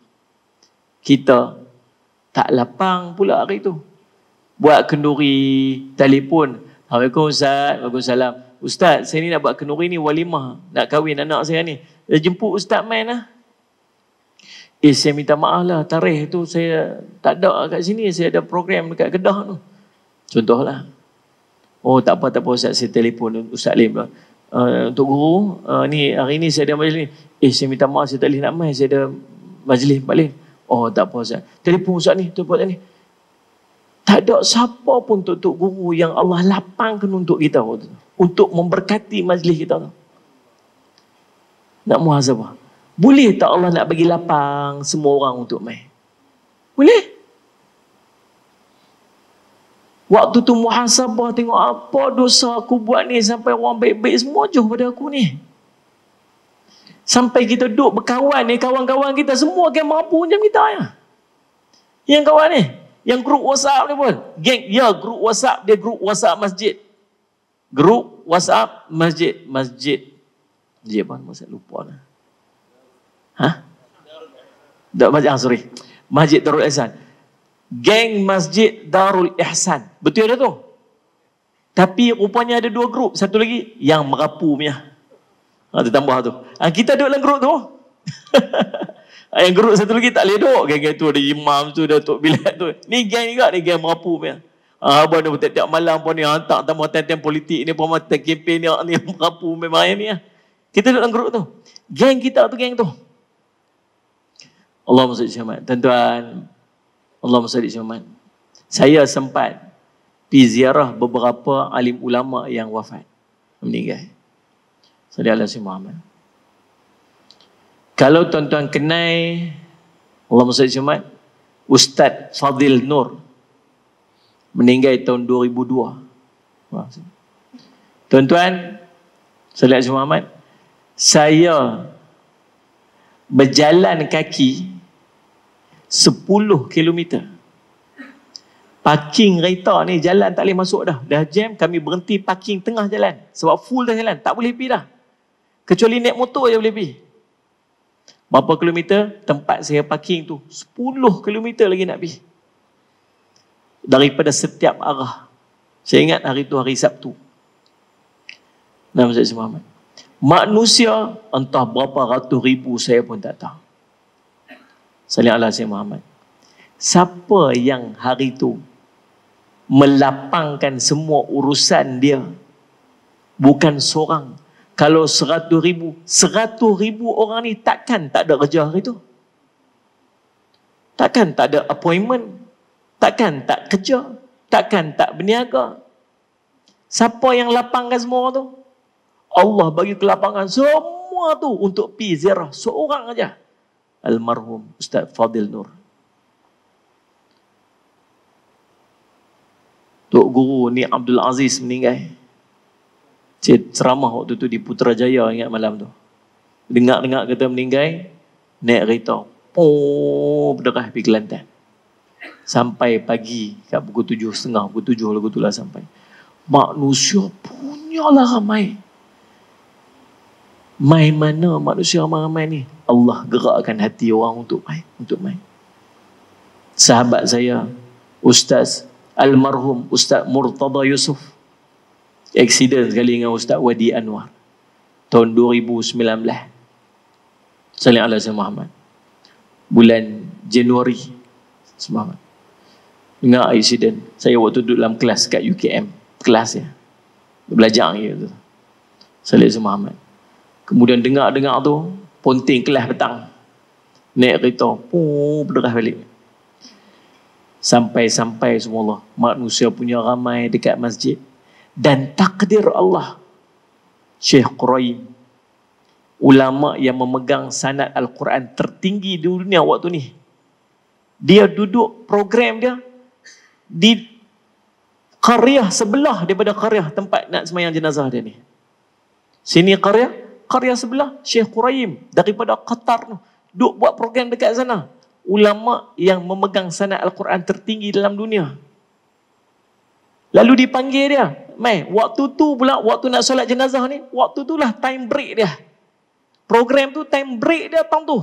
Kita tak lapang pula hari tu. Buat kenduri, telefon. Assalamualaikum Ustaz. Waalaikumsalam. Ustaz, saya ni nak buat kenduri ni walimah, nak kahwin anak saya ni. Jemput Ustaz main lah. Saya minta maaf lah, tarikh tu saya tak ada kat sini, saya ada program dekat Kedah tu. Contohlah. Oh tak apa Ustaz, saya telefon Ustaz Lim lah. Untuk guru, ni hari ni saya ada majlis ni. Saya minta maaf, saya tak boleh nak main, saya ada majlis balik. Oh tak apa Ustaz, telefon Ustaz ni, tu buat ni. Tak ada siapa pun untuk guru yang Allah lapangkan untuk kita, untuk memberkati majlis kita tu. Nak muhasabah. Boleh tak Allah nak bagi lapang semua orang untuk main? Boleh. Waktu tu muhasabah, tengok apa dosa aku buat ni, sampai orang baik-baik semua jauh pada aku ni. Sampai kita duduk berkawan ni, kawan-kawan kita semua geng mampu macam kita ya. Yang kawan ni, yang grup WhatsApp ni pun, geng, ya grup WhatsApp, dia grup WhatsApp masjid. Grup WhatsApp masjid. Masjid apa? Saya lupa lah. Sorry. Masjid Darul Ihsan. Geng Masjid Darul Ihsan. Betul ada tu? Tapi rupanya ada 2 grup. Satu lagi yang merapu punya. Dia tambah tu. Kita duduk dalam grup tu. Yang grup satu lagi tak boleh duduk. Geng-geng tu ada imam tu, ada tok bilat tu. Ni geng juga, ni geng merapu punya. Abang ni tiap malam pun ni hantar tambah time politik ni, pun kempen ni merapu memang ni. Kita duduk dalam grup tu. Geng kita tu, geng tu. Allahumma salli alaihi. Tuan-tuan, Allahumma salli alaihi. Saya sempat pergi ziarah beberapa alim ulama yang wafat. meninggal. Sallallahu alaihi Muhammad. Kalau tuan-tuan kenal Allahumma salli Muhammad, Ustaz Fadil Nur meninggal tahun 2002. Tuan-tuan, sallallahu alaihi Muhammad, saya berjalan kaki 10 kilometer. Parking kereta ni jalan tak boleh masuk dah. Dah jam, kami berhenti parking tengah jalan. Sebab full dah jalan, tak boleh pergi dah. Kecuali naik motor je boleh pergi. Berapa kilometer? Tempat saya parking tu 10 kilometer lagi nak pergi. Daripada setiap arah. Saya ingat hari tu hari Sabtu. Nama saya Muhammad. Manusia entah berapa ratus ribu saya pun tak tahu. Sallallahu alaihi Muhammad. Siapa yang hari tu melapangkan semua urusan dia? Bukan seorang. Kalau 100,000 orang ni takkan tak ada kerja hari tu. Takkan tak ada appointment. Takkan tak kerja. Takkan tak berniaga. Siapa yang lapangkan semua tu? Allah bagi kelapangan semua tu untuk pi ziarah seorang aja. Almarhum Ustaz Fadil Nur. Tok Guru ni Abdul Aziz meninggal. Ceramah waktu tu di Putrajaya, ingat malam tu. Dengar-dengar kata meninggal, naik kereta. Berderah pergi Kelantan. Sampai pagi kat pukul 7.30, pukul 7 lagu tu lah sampai. Manusia punyalah ramai. Mai mana manusia ramai ni? Allah gerakkan hati orang untuk mai. Sahabat saya, Ustaz Almarhum Ustaz Murtada Yusof, aksiden sekali dengan Ustaz Wadi Anwar tahun 2019. Sallallahu alaihi Muhammad. Bulan Januari Muhammad. Dengar aksiden. Saya waktu duduk dalam kelas kat UKM, kelas ya. Belajar gitu. Sallallahu alaihi Muhammad. Kemudian dengar-dengar tu, ponting kelas petang. Naik kereta, berderah balik. Sampai-sampai semua Allah, manusia punya ramai dekat masjid. Dan takdir Allah, Syekh Quraim, ulama yang memegang sanad Al-Quran tertinggi di dunia waktu ni, dia duduk program dia di qaryah sebelah daripada qaryah tempat nak sembahyang jenazah dia ni. Sini qarya sebelah, Syekh Quraim daripada Qatar tu duk buat program dekat sana. Ulama yang memegang sanad Al-Quran tertinggi dalam dunia. Lalu dipanggil dia, mai, waktu tu pula, waktu nak solat jenazah ni, waktu tu lah time break dia. Program tu time break dia tahun tu.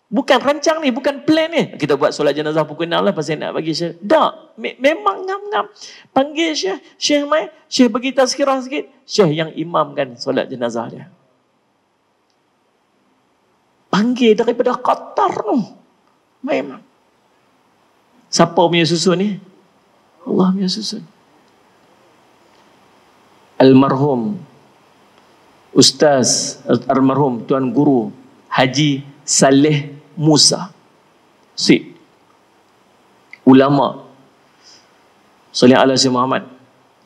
Bukan rancang ni, bukan plan ni. Kita buat solat jenazah pukul 6 lah pasal nak bagi Syekh. Tak, memang ngam-ngam. Panggil Syekh mai, Syekh bagi tazkirah sikit. Syekh yang imamkan solat jenazah dia. Panggil daripada Qatar tu. Memang. Siapa punya susun ni? Allah punya susun. Almarhum Ustaz, almarhum Tuan Guru Haji Saleh Musa. Ulama Sallallahu alaihi Muhammad,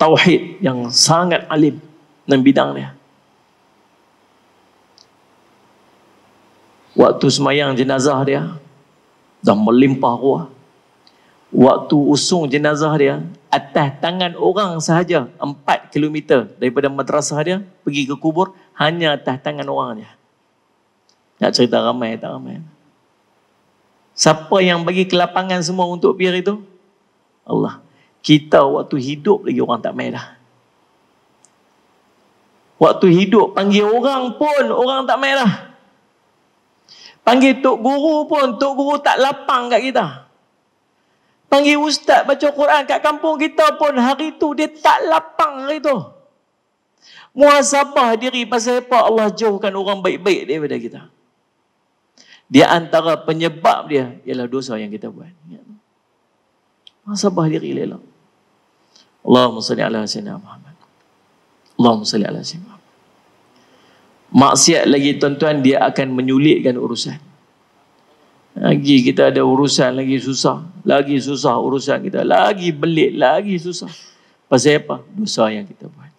tauhid yang sangat alim dalam bidang dia. Waktu semayang jenazah dia dah melimpah ruah. Waktu usung jenazah dia, atas tangan orang sahaja 4 kilometer daripada madrasah dia pergi ke kubur, hanya atas tangan orang dia. Nak cerita ramai tak ramai? Siapa yang bagi kelapangan semua untuk biar itu? Allah. Kita waktu hidup lagi orang tak main dah. Waktu hidup panggil orang pun orang tak main dah. Panggil Tok Guru pun Tok Guru tak lapang kat kita. Panggil Ustaz baca Quran kat kampung kita pun hari tu dia tak lapang hari tu. Muhasabah diri pasal apa Allah jauhkan orang baik-baik daripada kita. Dia antara penyebab dia ialah dosa yang kita buat. Muhasabah diri lelah. Allahumma salli ala sayyidina Muhammad. Allahumma salli ala sayyidina Muhammad. Maksiat lagi tuan-tuan, dia akan menyulitkan urusan. Lagi kita ada urusan lagi susah urusan kita, lagi belit, lagi susah. Pasal apa? Dosa yang kita buat.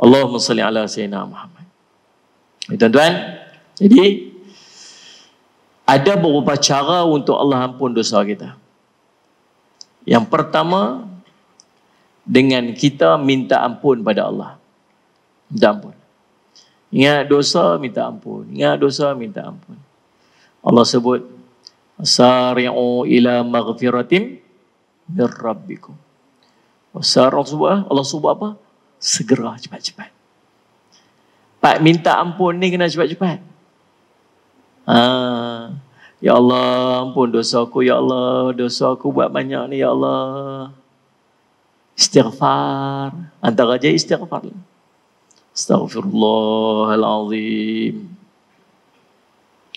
Allahumma salli ala sayyidina Muhammad. Tuan-tuan, jadi ada beberapa cara untuk Allah ampun dosa kita. Yang pertama, dengan kita minta ampun pada Allah. Minta ampun. Ingat dosa, minta ampun. Ingat dosa, minta ampun. Allah sebut, Sari'u ila maghfiratim min rabbikum. Allah sebut apa? Segera, cepat-cepat. Pak, minta ampun ni kena cepat-cepat. Ya Allah, ampun dosa aku. Ya Allah, dosa aku buat banyak ni. Ya Allah. Istighfar. Antara je istighfar. Astaghfirullahalazim.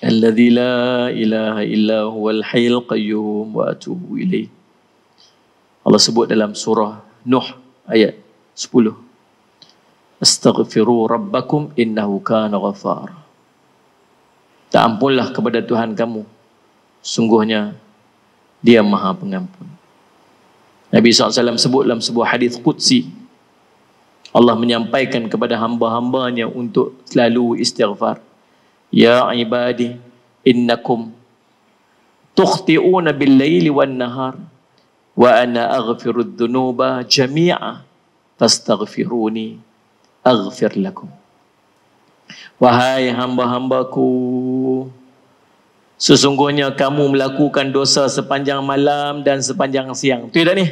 Alladzi la ilaha illa huwal hayyul qayyum wa atubu ilaih. Allah sebut dalam surah Nuh ayat 10. Astaghfiru rabbakum innahu kana ghafar. Tak ampunlah kepada Tuhan kamu. Sungguhnya Dia Maha Pengampun. Nabi SAW sebut dalam sebuah hadis qudsi, Allah menyampaikan kepada hamba-hambanya untuk selalu istighfar. Ya ibadi, innakum tukhti'una bil-laili wan-nahar wa ana aghfirudz dzunuba jami'a fastaghfiruni aghfir lakum. Wahai hamba-hambaku, sesungguhnya kamu melakukan dosa sepanjang malam dan sepanjang siang. Betul tak ni?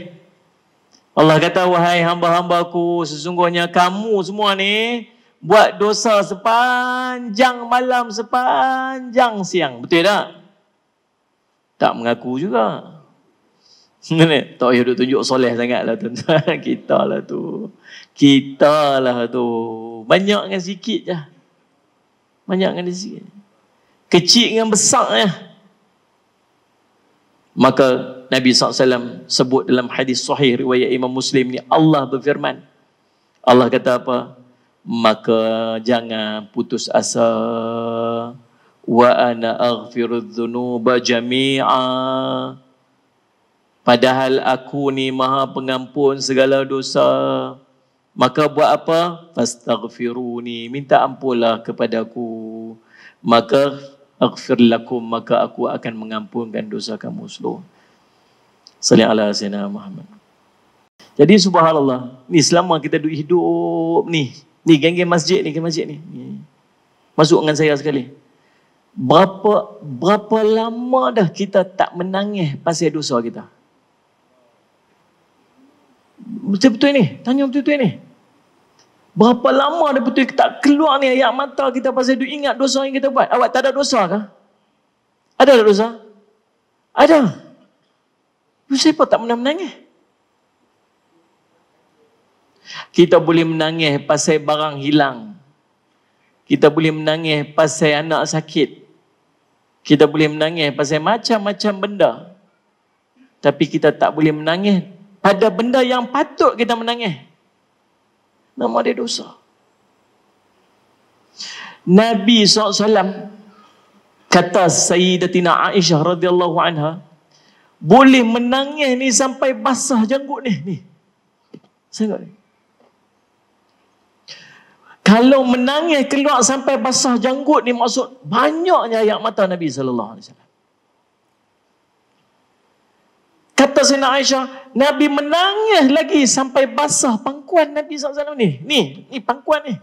Allah kata, wahai hamba-hambaku, sesungguhnya kamu semua ni buat dosa sepanjang malam, sepanjang siang. Betul tak? Tak mengaku juga. Tak payah duk tunjuk soleh sangat lah tuan-tuan. Kita lah tu. Kita lah tu. Banyak dengan sikit je. Banyak dengan sikit. Kecil dengan besar je. Maka Nabi SAW sebut dalam hadis sahih riwayat Imam Muslim ni, Allah berfirman. Allah kata apa? Maka jangan putus asa. Wa ana aghfirudz dzunuba jami'a. Padahal aku ni Maha Pengampun segala dosa. Maka buat apa? Fastaghfiruni, minta ampunlah kepadaku. Maka aghfir lakum, maka aku akan mengampunkan dosa kamu seluruh. Salli ala sayyidina Muhammad. Jadi subhanallah, ni selama kita duduk hidup ni geng-geng masjid ni, masuk dengan saya sekali. Berapa lama dah kita tak menangis pasal dosa kita? Betul-betul ni, tanya betul-betul ni. Berapa lama dah betul tak keluar ni ayat mata kita pasal duk ingat dosa yang kita buat? Awak tak ada dosa ke? Ada tak dosa? Ada. Siapa tak pernah menangis? Kita boleh menangis pasal barang hilang. Kita boleh menangis pasal anak sakit. Kita boleh menangis pasal macam-macam benda. Tapi kita tak boleh menangis pada benda yang patut kita menangis. Nama dia dosa. Nabi SAW kata Sayyidatina Aisyah radhiyallahu anha, boleh menangis ni sampai basah janggut ni. Tengok ni. Kalau menangis keluar sampai basah janggut ni, maksud banyaknya air mata Nabi sallallahu alaihi wasallam. Kata Sayyidina Aisyah, Nabi menangis lagi sampai basah pangkuan Nabi SAW ni. Ni pangkuan ni.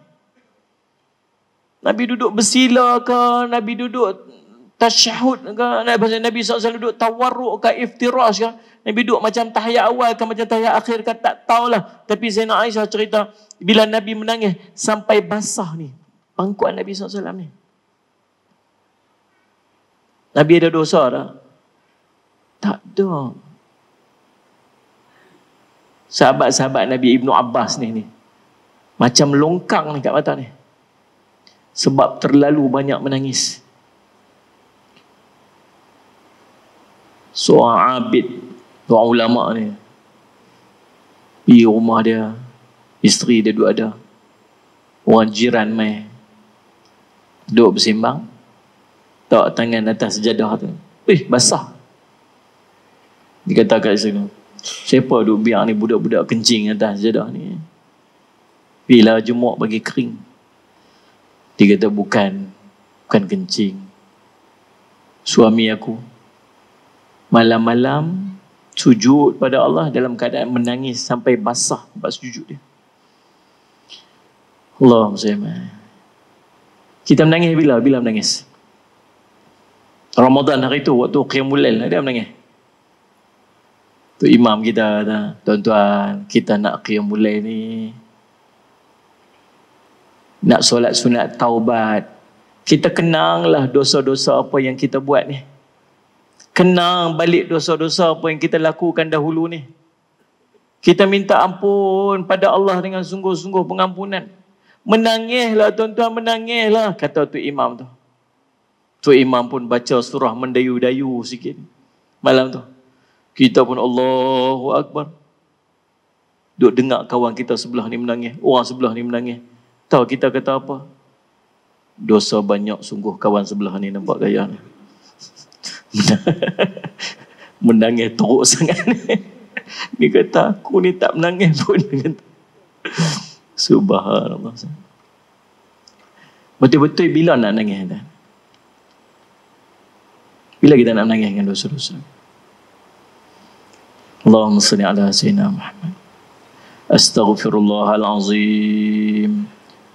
Nabi duduk bersila ke, Nabi duduk tasyahud ke, Nabi SAW duduk tawarruk ke, iftirash ke, Nabi duduk macam tahiyat awal ke, macam tahiyat akhir ke, tak tahulah. Tapi Sayyidina Aisyah cerita, bila Nabi menangis sampai basah ni, pangkuan Nabi SAW ni. Nabi ada dosa tak? Tak ada. Sahabat-sahabat Nabi Ibnu Abbas ni macam longkang ni kat mata ni. Sebab terlalu banyak menangis. Seorang abid, seorang ulama ni, pergi rumah dia, isteri dia duduk ada. Orang jiran mai duduk bersimbang, tak tangan atas sejadah tu. Basah. Dia kata kat isteri, siapa duk biar ni budak-budak kencing atas sejadah ni? Bila jemuk bagi kering. Dia kata bukan kencing. Suami aku malam-malam sujud pada Allah dalam keadaan menangis sampai basah tempat sujud dia. Allahumma salli. Kita menangis bila menangis? Ramadan hari itu waktu qiyamul lail dia menangis. Tu imam kita kata, tuan-tuan, kita nak qiyamul lail ni, nak solat sunat taubat, kita kenanglah dosa-dosa apa yang kita buat ni. Kenang balik dosa-dosa apa yang kita lakukan dahulu ni. Kita minta ampun pada Allah dengan sungguh-sungguh pengampunan. Menangislah tuan-tuan, menangislah, kata tu imam tu. Tu imam pun baca surah mendayu-dayu sikit malam tu. Kita pun Allahu Akbar. Duk dengar kawan kita sebelah ni menangis, orang sebelah ni menangis. Tahu kita kata apa? Dosa banyak sungguh kawan sebelah ni, nampak gaya ni. Menangis teruk sangat. Dia kata aku ni tak menangis pun. Subhanallah. Betul-betul bila nak nangis? Bila kita nak menangis dengan dosa-dosa? Allahumma salli ala sayyidina Muhammad. Astaghfirullahalazim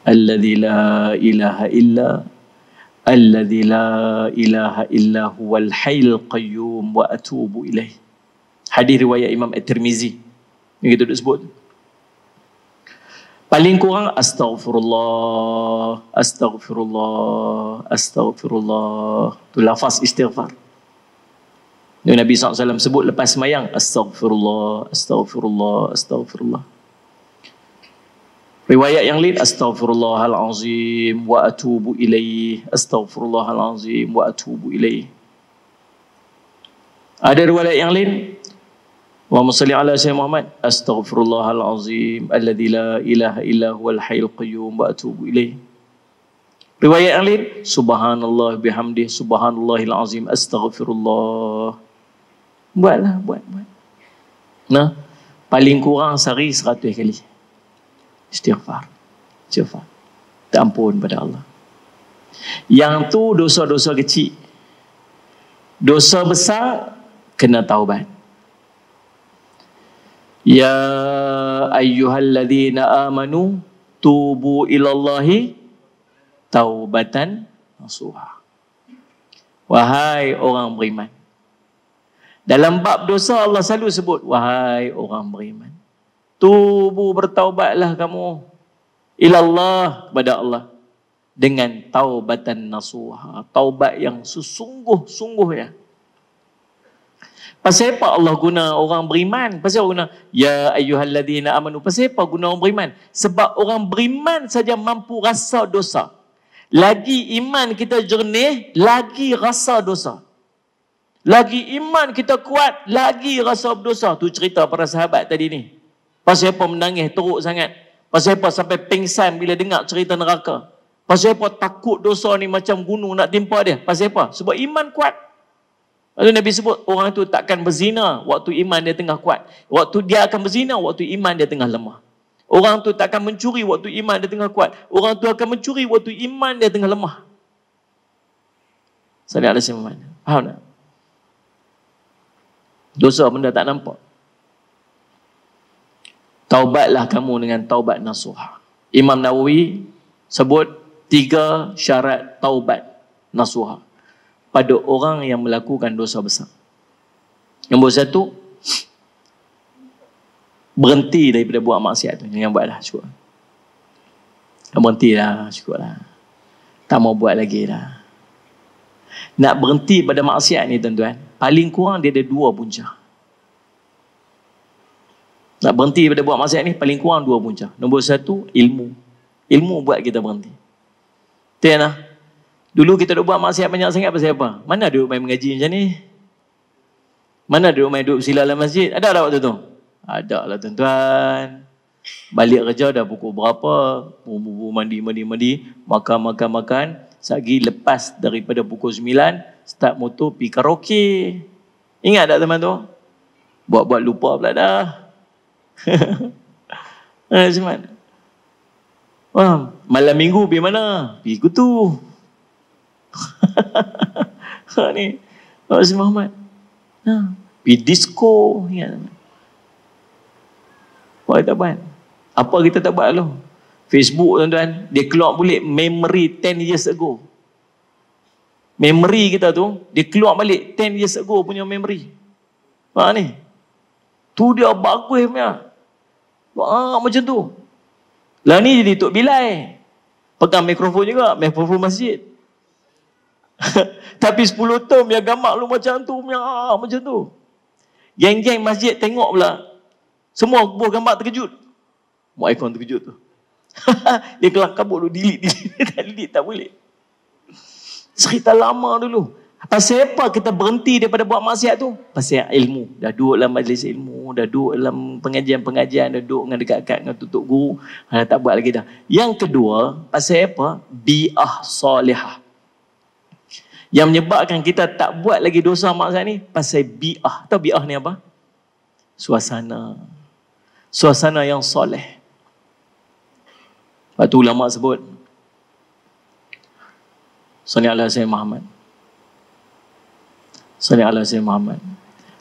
alladzi la ilaha illa alladzi la ilaha illa huwal hayyul qayyum wa atubu ilaih. Hadis riwayat Imam At-Tirmizi. Yang kita duk sebut. Paling kurang astaghfirullah, astaghfirullah, astaghfirullah. Tu lafaz istighfar. Nabi SAW sebut lepas semayang, astaghfirullah, astaghfirullah, astaghfirullah. Riwayat yang lain, astaghfirullahalazim wa atubu ilaih, astaghfirullahalazim wa atubu ilaih. Ada riwayat yang lain, Allahumma salli ala sayyidina Muhammad, astaghfirullahalazim alladzi la ilaha illa huwal hayyul qayyum wa atubu ilaih. Riwayat yang lain, subhanallah bihamdih, subhanallahil azim, astaghfirullah. Buat. Nah, paling kurang sehari 100 kali. Istighfar. Tak ampun pada Allah. Yang tu dosa-dosa kecil. Dosa besar kena taubat. Ya ayyuhalladzina amanu tubu ilallahi taubatan nasuha. Wahai orang beriman. Dalam bab dosa Allah selalu sebut, wahai orang beriman, tubu, bertaubatlah kamu ilallah, kepada Allah, dengan taubatan nasuha, taubat yang sesungguh-sungguhnya. Pasal apa Allah guna orang beriman? Pasal Allah guna ya ayyuhalladzina amanu? Pasal apa guna orang beriman? Sebab orang beriman saja mampu rasa dosa. Lagi iman kita jernih, lagi rasa dosa. Lagi iman kita kuat, lagi rasa berdosa. Tu cerita para sahabat tadi ni. Pasal apa menangis teruk sangat? Pasal apa sampai pingsan bila dengar cerita neraka? Pasal apa takut dosa ni macam gunung nak timpa dia? Pasal apa? Sebab iman kuat. Lalu Nabi sebut, orang tu takkan berzina waktu iman dia tengah kuat. Waktu dia akan berzina, waktu iman dia tengah lemah. Orang tu takkan mencuri waktu iman dia tengah kuat. Orang tu akan mencuri waktu iman dia tengah lemah. Salih alaihi wasallam. Faham tak? Dosa benda tak nampak. Taubatlah kamu dengan taubat nasuha. Imam Nawawi sebut 3 syarat taubat nasuha pada orang yang melakukan dosa besar. Nombor 1, berhenti daripada buat maksiat tu. Jangan buat dah, cukup. Berhenti dah, cukup lah. Tak mau buat lagi dah. Nak berhenti pada maksiat ni tuan-tuan, paling kurang dia ada 2 punca. Nak berhenti pada buat maksiat ni paling kurang 2 punca. Nombor 1, ilmu. Ilmu buat kita berhenti. Betul tak? Dulu kita duk buat maksiat banyak sangat pasal apa? Mana duduk main mengaji macam ni? Mana duduk main duduk bersila dalam masjid? Ada tak waktu tu? Ada lah tuan-tuan. Balik kerja dah pukul berapa? Mandi, makan. Sagi lepas daripada pukul 9, start motor pergi karaoke. Ingat tak teman tu? Buat-buat lupa pula dah. Macam mana? Malam minggu pergi mana? Pergi Kutu. Ni Ustaz Muhammad. Pergi disco. Apa kita buat? Apa kita tak buat loh? Facebook tuan-tuan, dia keluar balik memory 10 years ago. Memory kita tu, dia keluar balik 10 years ago punya memory. Ni. Tu dia bagus punya. Macam tu. Lah ni jadi Tok Bilal. Pegang mikrofon juga, mikrofon masjid. Tapi 10 tahun dia gambar lu macam tu, macam tu. Geng-geng masjid tengok pula. Semua buah gambar terkejut. Mak ikon terkejut tu. Dia kelang kabut lu, delete tak boleh. Cerita lama dulu. Pasal apa kita berhenti daripada buat maksiat tu? Pasal ilmu. Dah duduk dalam majlis ilmu, dah duduk dalam pengajian-pengajian, dah duduk dengan dekat-dekat dengan tutup guru, tak buat lagi dah. Yang kedua, pasal apa? Bi'ah salihah. Yang menyebabkan kita tak buat lagi dosa maksiat ni, pasal bi'ah. Tahu bi'ah ni apa? Suasana. Suasana yang soleh. Lepas tu ulama sebut, Salli ala Sayyidina Muhammad. Salli ala Sayyidina Muhammad.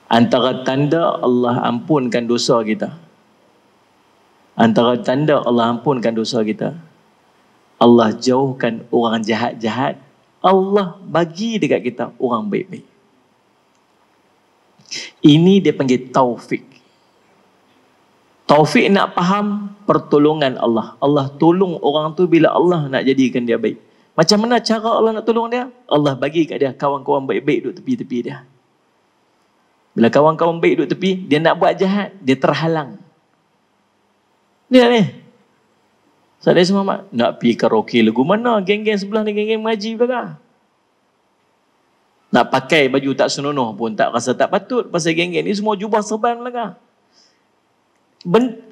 Antara tanda Allah ampunkan dosa kita. Antara tanda Allah ampunkan dosa kita. Allah jauhkan orang jahat-jahat. Allah bagi dekat kita orang baik-baik. Ini dia panggil taufik. Taufik nak faham pertolongan Allah. Allah tolong orang tu bila Allah nak jadikan dia baik. Macam mana cara Allah nak tolong dia? Allah bagi kat dia kawan-kawan baik-baik duduk tepi-tepi dia. Bila kawan-kawan baik duduk tepi, dia nak buat jahat, dia terhalang. Dia ni. Saya Muhammad nak pergi karaoke lagu mana? Geng-geng sebelah ni geng-geng mengaji belakang. Nak pakai baju tak senonoh pun tak rasa tak patut. Pasal geng-geng ni semua jubah serban belakang.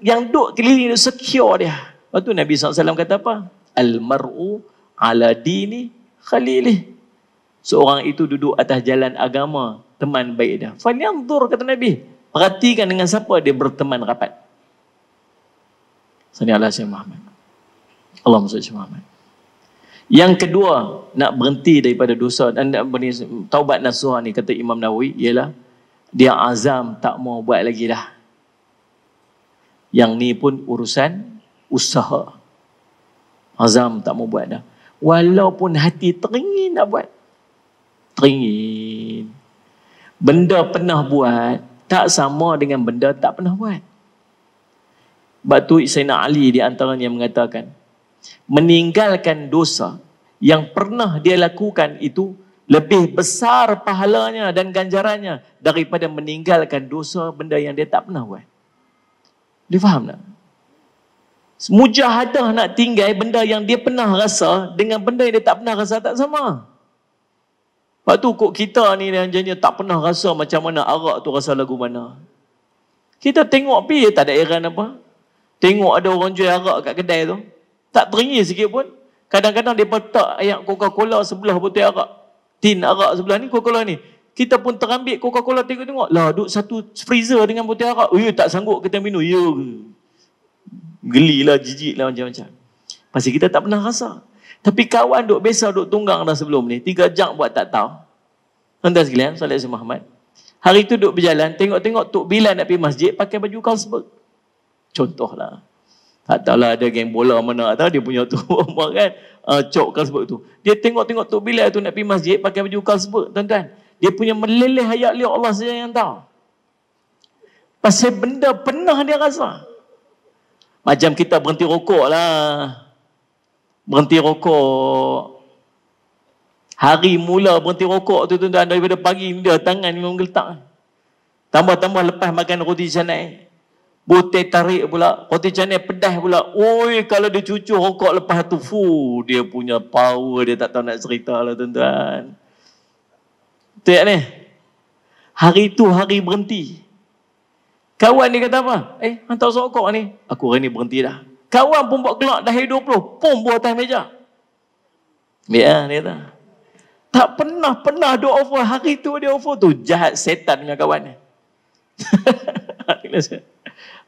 Yang duk keliling dia secure dia. Lepas tu Nabi SAW kata apa? Al-mar'u ala dini khalilih. Seorang itu duduk atas jalan agama teman baik dia. Falyanzur, kata Nabi. Perhatikan dengan siapa dia berteman rapat. Sallallahu alaihi wasallam. Allahumma salli ala Muhammad. Yang kedua, nak berhenti daripada dosa dan taubat nasuha ni, kata Imam Nawawi, ialah dia azam tak mau buat lagi dah. Yang ni pun urusan usaha. Azam tak mau buat dah. Walaupun hati teringin nak buat. Teringin. Benda pernah buat tak sama dengan benda tak pernah buat. Sebab tu Sayyidina Ali di antaranya mengatakan, meninggalkan dosa yang pernah dia lakukan itu lebih besar pahalanya dan ganjarannya daripada meninggalkan dosa benda yang dia tak pernah buat. Dia faham tak? Mujahadah nak tinggal benda yang dia pernah rasa dengan benda yang dia tak pernah rasa tak sama. Lepas tu kok kita ni yang janjinya tak pernah rasa macam mana arak tu rasa lagu mana. Kita tengok pergi tak ada heran apa. Tengok ada orang jual arak kat kedai tu, tak teringin sikit pun. Kadang-kadang dia letak ayat Coca-Cola sebelah botol arak. Tin arak sebelah ni, Coca-Cola ni. Kita pun terambil Coca-Cola, tengok-tengok. Lah, duduk satu freezer dengan botol arak. Tak sanggup kita minum. Ya ke? Gelilah, jijik lah macam-macam. Pasal kita tak pernah rasa. Tapi kawan duk biasa duk tunggang dah sebelum ni. 3 jam buat tak tahu. Tuan-tuan sekalian, Sallallahu Alaihi Muhammad. Hari tu duk berjalan, tengok-tengok Tok Bilal nak pergi masjid pakai baju Carlsberg. Contohlah. Tak tahulah ada geng bola mana tahu dia punya tu apa kan. Cok Carlsberg tu. Dia tengok-tengok Tok Bilal tu nak pergi masjid pakai baju Carlsberg, tuan-tuan. Dia punya meleleh ayat liat Allah saja yang tahu. Pasal benda pernah dia rasa. Macam kita berhenti rokok lah. Berhenti rokok. Hari mula berhenti rokok tu tuan-tuan, daripada pagi dia tangan memang geletak. Tambah-tambah lepas makan roti canai. Botol tarik pula. Roti canai pedas pula. Oi, kalau dia cucuk rokok lepas tu, dia punya power dia tak tahu nak cerita lah tuan-tuan. Tengok ni. Hari tu hari berhenti. Kawan dia kata apa? Hantar rokok ni. Aku hari ni berhenti dah. Kawan pun buat kelak dah 20. Pum buat atas meja. Ya, dia kata. Tak pernah dia offer. Hari tu dia offer tu. Jahat setan dengan kawan ni.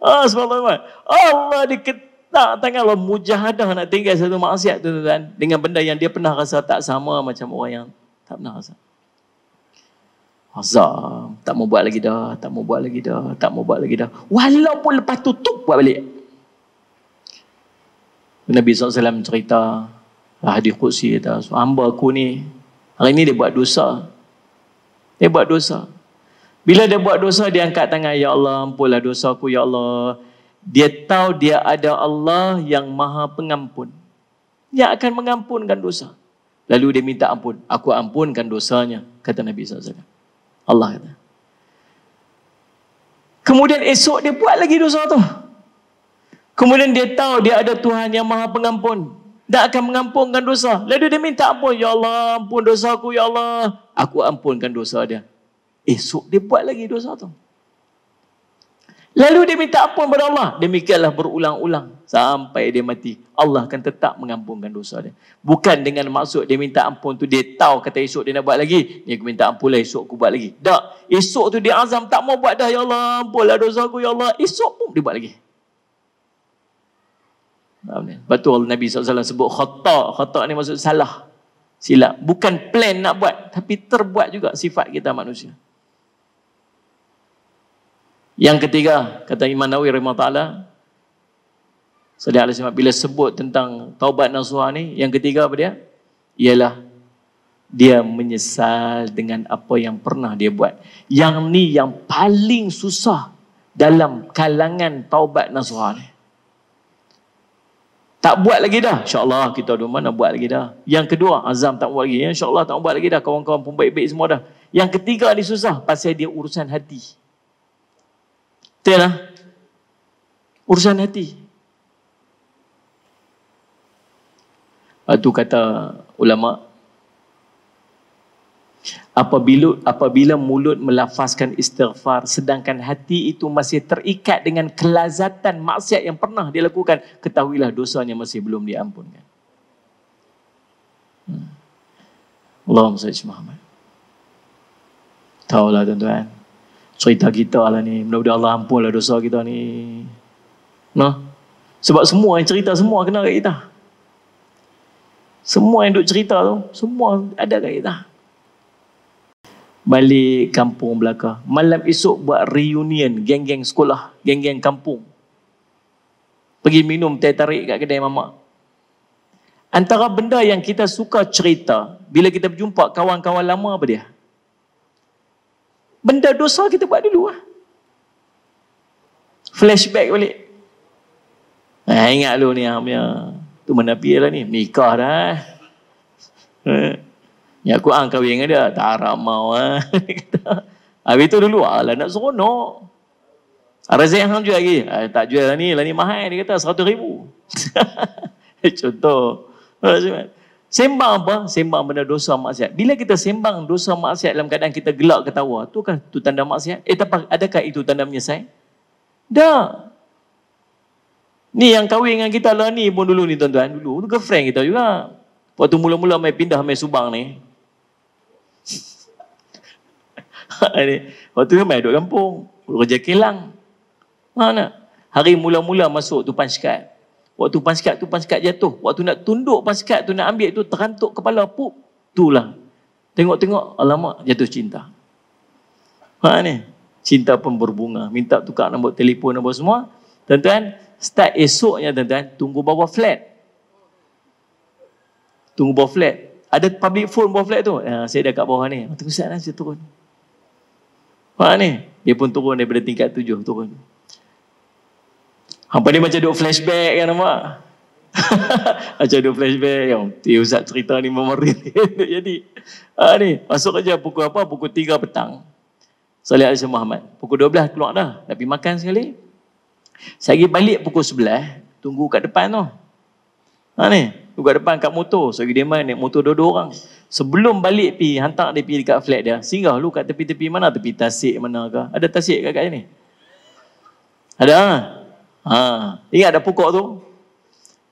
Subhanallah. Allah Tak, takkanlah mujahadah nak tinggal satu maksiat tu tuan, dengan benda yang dia pernah rasa tak sama macam orang yang tak pernah rasa. Azam, tak mau buat lagi dah, tak mau buat lagi dah, tak mau buat lagi dah. Walaupun lepas tutup buat balik. Nabi SAW cerita, hadis Qudsi kata, hamba aku ni, hari ni dia buat dosa. Dia buat dosa. Bila dia buat dosa, dia angkat tangan, ya Allah, ampunlah dosa aku, ya Allah. Dia tahu dia ada Allah yang maha pengampun, yang akan mengampunkan dosa. Lalu dia minta ampun. Aku ampunkan dosanya, kata Nabi SAW. Allah kata. Kemudian esok dia buat lagi dosa tu. Kemudian dia tahu dia ada Tuhan yang maha pengampun, dan akan mengampunkan dosa. Lalu dia minta ampun. Ya Allah, ampun dosa aku, ya Allah. Aku ampunkan dosa dia. Esok dia buat lagi dosa tu. Lalu dia minta ampun kepada Allah. Demikianlah berulang-ulang sampai dia mati. Allah akan tetap mengampunkan dosa dia. Bukan dengan maksud dia minta ampun tu, dia tahu kata esok dia nak buat lagi, dia minta ampun lah, esok aku buat lagi. Tak. Esok tu dia azam tak mau buat dah. Ya Allah, ampunlah dosa aku, ya Allah. Esok pun dia buat lagi. Betul Nabi SAW sebut khata'. Khata' ni maksud salah, silap. Bukan plan nak buat, tapi terbuat juga, sifat kita manusia. Yang ketiga, kata Imam Nawawi rahimahullah, bila sebut tentang taubat nasuha ni, yang ketiga apa dia? Ialah dia menyesal dengan apa yang pernah dia buat. Yang ni yang paling susah dalam kalangan taubat nasuha ni. Tak buat lagi dah, insya-Allah kita ada mana buat lagi dah. Yang kedua, azam tak buat lagi, insya-Allah tak buat lagi dah, kawan-kawan pun baik-baik semua dah. Yang ketiga ni susah pasal dia urusan hati. Betul lah. Urusan hati. Itu kata ulama, apabila mulut melafazkan istighfar sedangkan hati itu masih terikat dengan kelazatan maksiat yang pernah dia lakukan, ketahuilah dosanya masih belum diampunkan. Allahumma salli ala Muhammad. Tahulah tuan-tuan, cerita kita lah ni, mudah-mudahan Allah ampunlah dosa kita ni. Nah, sebab semua yang cerita semua kena kat kita. Semua yang duk cerita tu, semua ada kat kita. Balik kampung belaka, malam esok buat reunion geng-geng sekolah, geng-geng kampung. Pergi minum teh tarik kat kedai mamak. Antara benda yang kita suka cerita bila kita berjumpa kawan-kawan lama apa dia? Benda dosa kita buat dulu lah. Flashback balik. Ingat lu ni punya tu menapi lah ni, nikah dah. Ya aku kahwin dengan dia, tak harap mau lah. Habis tu dulu, lah nak seronok. Razak hang jual lagi? Tak jual lah ni mahal, dia kata 100,000. Contoh. Sembang apa? Sembang benda dosa maksiat. Bila kita sembang dosa maksiat dalam keadaan kita gelak ketawa, tu kan tu tanda maksiat? Tapi adakah itu tanda menyesal? Tak. Ni yang kahwin dengan kita lah ni pun dulu ni tuan-tuan. Dulu tu girlfriend kita juga. Waktu mula-mula main pindah main Subang ni. Waktu tu main duduk kampung. Kerja kilang. Mana? Hari mula-mula masuk tupan sekat. Waktu tupan sekat jatuh. Waktu nak tunduk tupan sekat tu nak ambil tu, terantuk kepala. Pup. Itulah. Tengok-tengok, alamak, jatuh cinta. Ni. Cinta pun berbunga. Minta tukar nombor telefon nombor semua. Tuan-tuan, start esoknya tuan-tuan, tunggu bawah flat. Tunggu bawah flat. Ada public phone bawah flat tu. Saya dah kat bawah ni. Tunggu saat saya turun. Ni. Dia pun turun daripada tingkat 7. Turun. Hampa ni macam duk flashback kan nampak? Macam duk flashback. Ustaz cerita ni memori jadi. Ni. Masuk kerja pukul apa? Pukul 3 petang. Salih Alaihi Muhammad. Pukul 12 keluar dah. Tapi makan sekali. Saya pergi balik pukul 11. Tunggu kat depan tu. Ni. Tunggu kat depan kat motor. So dia main naik motor 2 orang. Sebelum balik pergi, hantar dia pergi dekat flat dia. Singgah lu kat tepi-tepi mana? Tepi Tasik mana ke? Ada Tasik kat sini? Ada? Ingat ada pokok tu?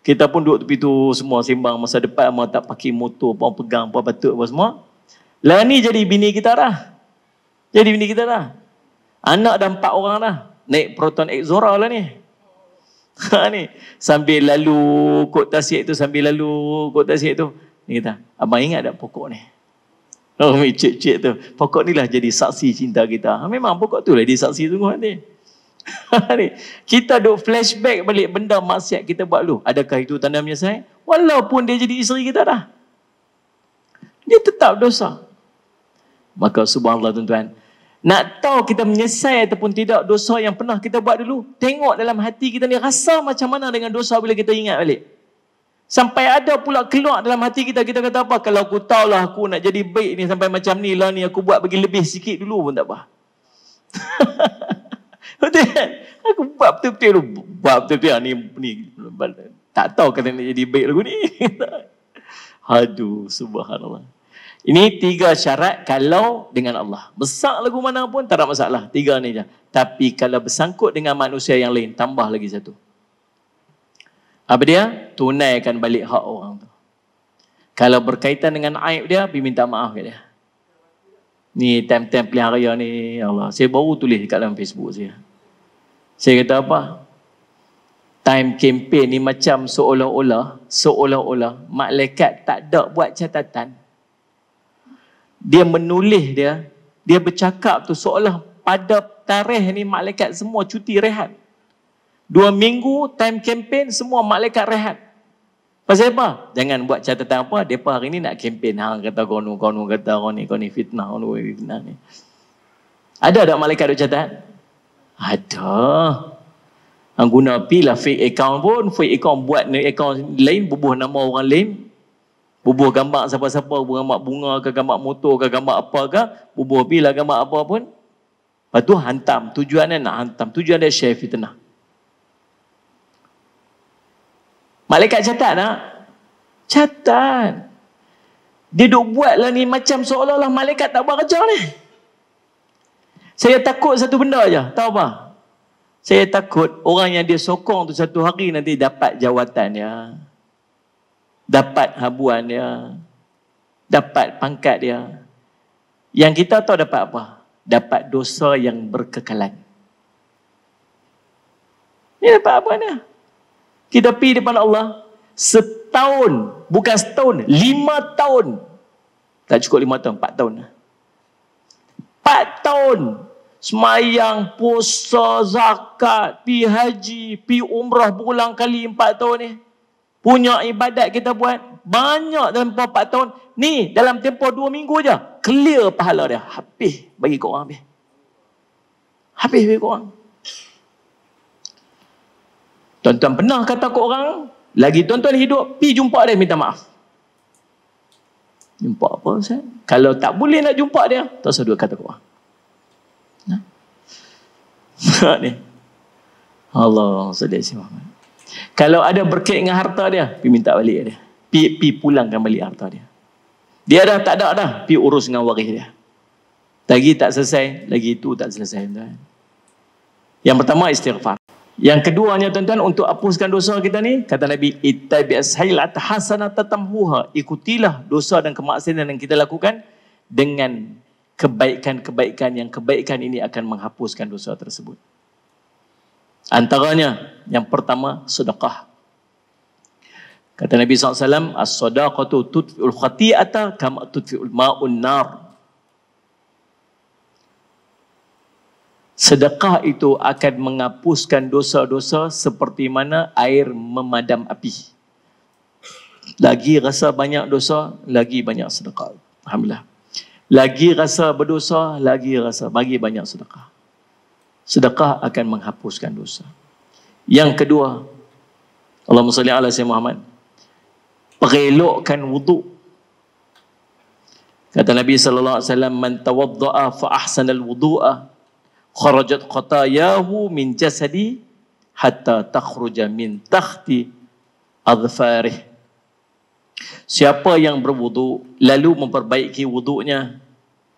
Kita pun duduk tepi tu semua sembang masa depan. Mereka tak pakai motor, orang pegang, orang batuk apa semua. Lah ni jadi bini kita dah. Jadi bini kita dah. Anak dah 4 orang dah. Naik Proton Exora lah ni. Ni sambil lalu kot tasik tu, sambil lalu kot tasik tu, ni kata, abang ingat tak pokok ni? Oh, cik-cik tu, pokok ni lah jadi saksi cinta kita. Memang pokok tu lah jadi saksi sungguh nanti. Kita duk flashback balik benda maksiat kita buat dulu. Adakah itu tanda menyesal? Walaupun dia jadi isteri kita dah, dia tetap dosa. Maka subhanallah tuan-tuan, nak tahu kita menyesal ataupun tidak dosa yang pernah kita buat dulu, tengok dalam hati kita ni rasa macam mana dengan dosa bila kita ingat balik. Sampai ada pula keluar dalam hati kita, kita kata apa? Kalau aku tahulah aku nak jadi baik ni sampai macam ni lah ni, aku buat bagi lebih sikit dulu pun tak apa. Betul kan? Aku buat betul-betul dulu. Buat betul-betul ni tak tahu kata nak jadi baik lagu ni. Aduh, subhanallah. Ini 3 syarat kalau dengan Allah. Besar lagu mana pun tak ada masalah. 3 ni je. Tapi kalau bersangkut dengan manusia yang lain, tambah lagi 1. Apa dia? Tunaikan balik hak orang tu. Kalau berkaitan dengan aib dia, pergi minta maaf kat dia. Ni time-time pilihan raya ni, Allah. Saya baru tulis kat dalam Facebook saya. Saya kata apa? Time campaign ni macam seolah-olah malaikat tak ada buat catatan. Dia menulis dia bercakap tu seolah pada tarikh ni malaikat semua cuti rehat. 2 minggu time campaign semua malaikat rehat. Pasal apa? Jangan buat catatan apa, depa hari ni nak campaign. Hang kata kono kata kau ni fitnah, fitnah ni. Ada tak malaikat duk catat? Ada. Hang guna pilah fake account pun, fake account buat account lain, bubuh nama orang lain. Bubuh gambar siapa-siapa, gambar bunga ke, gambar motor ke, gambar apa ke, bubuh bila gambar apa pun. Lepas tu hantam, tujuannya nak hantam, tujuan dia share fitnah. Malaikat catat tak? Catat. Dia duk buat lah ni macam seolah-olah malaikat tak buat kerja ni. Saya takut satu benda je, tahu apa? Saya takut orang yang dia sokong tu satu hari nanti dapat jawatan dia, dapat habuan dia, dapat pangkat dia. Yang kita tahu dapat apa? Dapat dosa yang berkekalan. Ni dapat apa ni? Kita pergi depan Allah setahun, bukan setahun, 5 tahun. Tak cukup 5 tahun, 4 tahun. 4 tahun. Semayang, puasa, zakat, pi haji, pi umrah berulang kali 4 tahun ni. Punya ibadat kita buat banyak dalam 4 tahun. Ni dalam tempoh 2 minggu je clear pahala dia. Habis bagi kau orang habis. Habis bagi kau orang. Tuan-tuan pernah kata ke orang, lagi tuan-tuan hidup, pi jumpa dia minta maaf. Jumpa apa Ustaz? Kalau tak boleh nak jumpa dia, tak usah dua kata ke orang. Ni. Allah sallallahu. Kalau ada berkait dengan harta dia, pi minta balik dia. Pi pulangkan balik harta dia. Dia dah tak ada dah, pi urus dengan waris dia. Lagi tak selesai, lagi itu tak selesai tuan. Yang pertama istighfar. Yang keduanya tuan-tuan, untuk hapuskan dosa kita ni, kata Nabi, ittabi'as sayyi'ata hasanatan tamhuha. Ikutilah dosa dan kemaksiatan yang kita lakukan dengan kebaikan-kebaikan, yang kebaikan ini akan menghapuskan dosa tersebut. Antaranya, yang pertama, sedekah. Kata Nabi SAW, as-sadaqatu tudfi'ul khati'ata kama tudfi'ul ma'un nar. Sedekah itu akan menghapuskan dosa-dosa seperti mana air memadam api. Lagi rasa banyak dosa, lagi banyak sedekah. Alhamdulillah. Lagi rasa berdosa, lagi rasa bagi banyak sedekah. Sedekah akan menghapuskan dosa. Yang kedua, Allahumma salli ala sayyidina Muhammad, perelokkan wuduk. Kata Nabi sallallahu alaihi wasallam, man tawaddaa fa ahsana al-wudu'a kharajat khatayahu min jasadi hatta takhruja min takhti adfarih. Siapa yang berwuduk lalu memperbaiki wuduknya,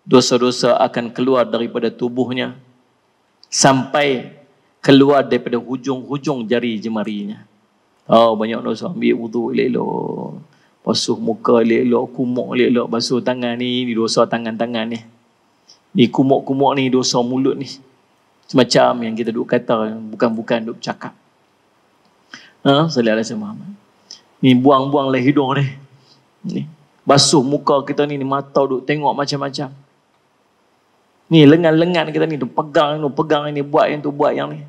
dosa-dosa akan keluar daripada tubuhnya sampai keluar daripada hujung-hujung jari jemarinya. Oh, banyak dosa, ambil wuduk elok-elok, basuh muka elok-elok, kumuk elok-elok, basuh tangan ni dosa tangan-tangan ni. Ni kumuk-kumuk ni dosa mulut ni. Semacam yang kita duk kata, bukan-bukan duk cakap. Sallallahu alaihi Muhammad. Ni buang-buang lah hidung ni. Ni. Basuh muka kita ni mata duk tengok macam-macam. Ni lengan-lengan kita ni tu pegang ini, buat yang tu, buat yang ni.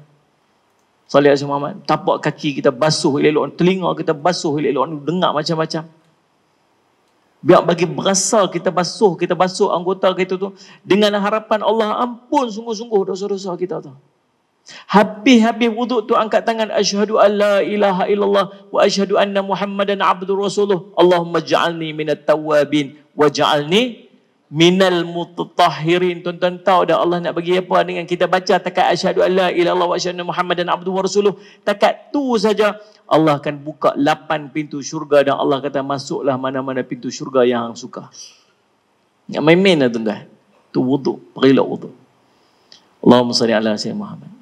Sallallahu alaihi Muhammad. Tapak kaki kita basuh elok, telinga kita basuh elok, dengar macam-macam. Biar bagi berasa kita basuh anggota kita tu dengan harapan Allah ampun sungguh-sungguh dosa-dosa kita tu. Habis-habis wuduk tu angkat tangan, asyhadu an la ilaha illallah wa asyhadu anna Muhammadan abdur rasuluh. Allahumma ja'alni minat tawabin wa ja'alni minal mutatahhirin. Tuan-tuan tahu dah Allah nak bagi apa dengan kita baca takat asyhadu an la ilaha illallah wa asyhadu anna Muhammadan abdur rasuluh. Takat tu saja Allah akan buka 8 pintu syurga dan Allah kata masuklah mana-mana pintu syurga yang hang suka. Yang main-main lah tuan-tuan. Tu wuduk, perilaku wuduk. Allahumma salli ala sayyidina Muhammad.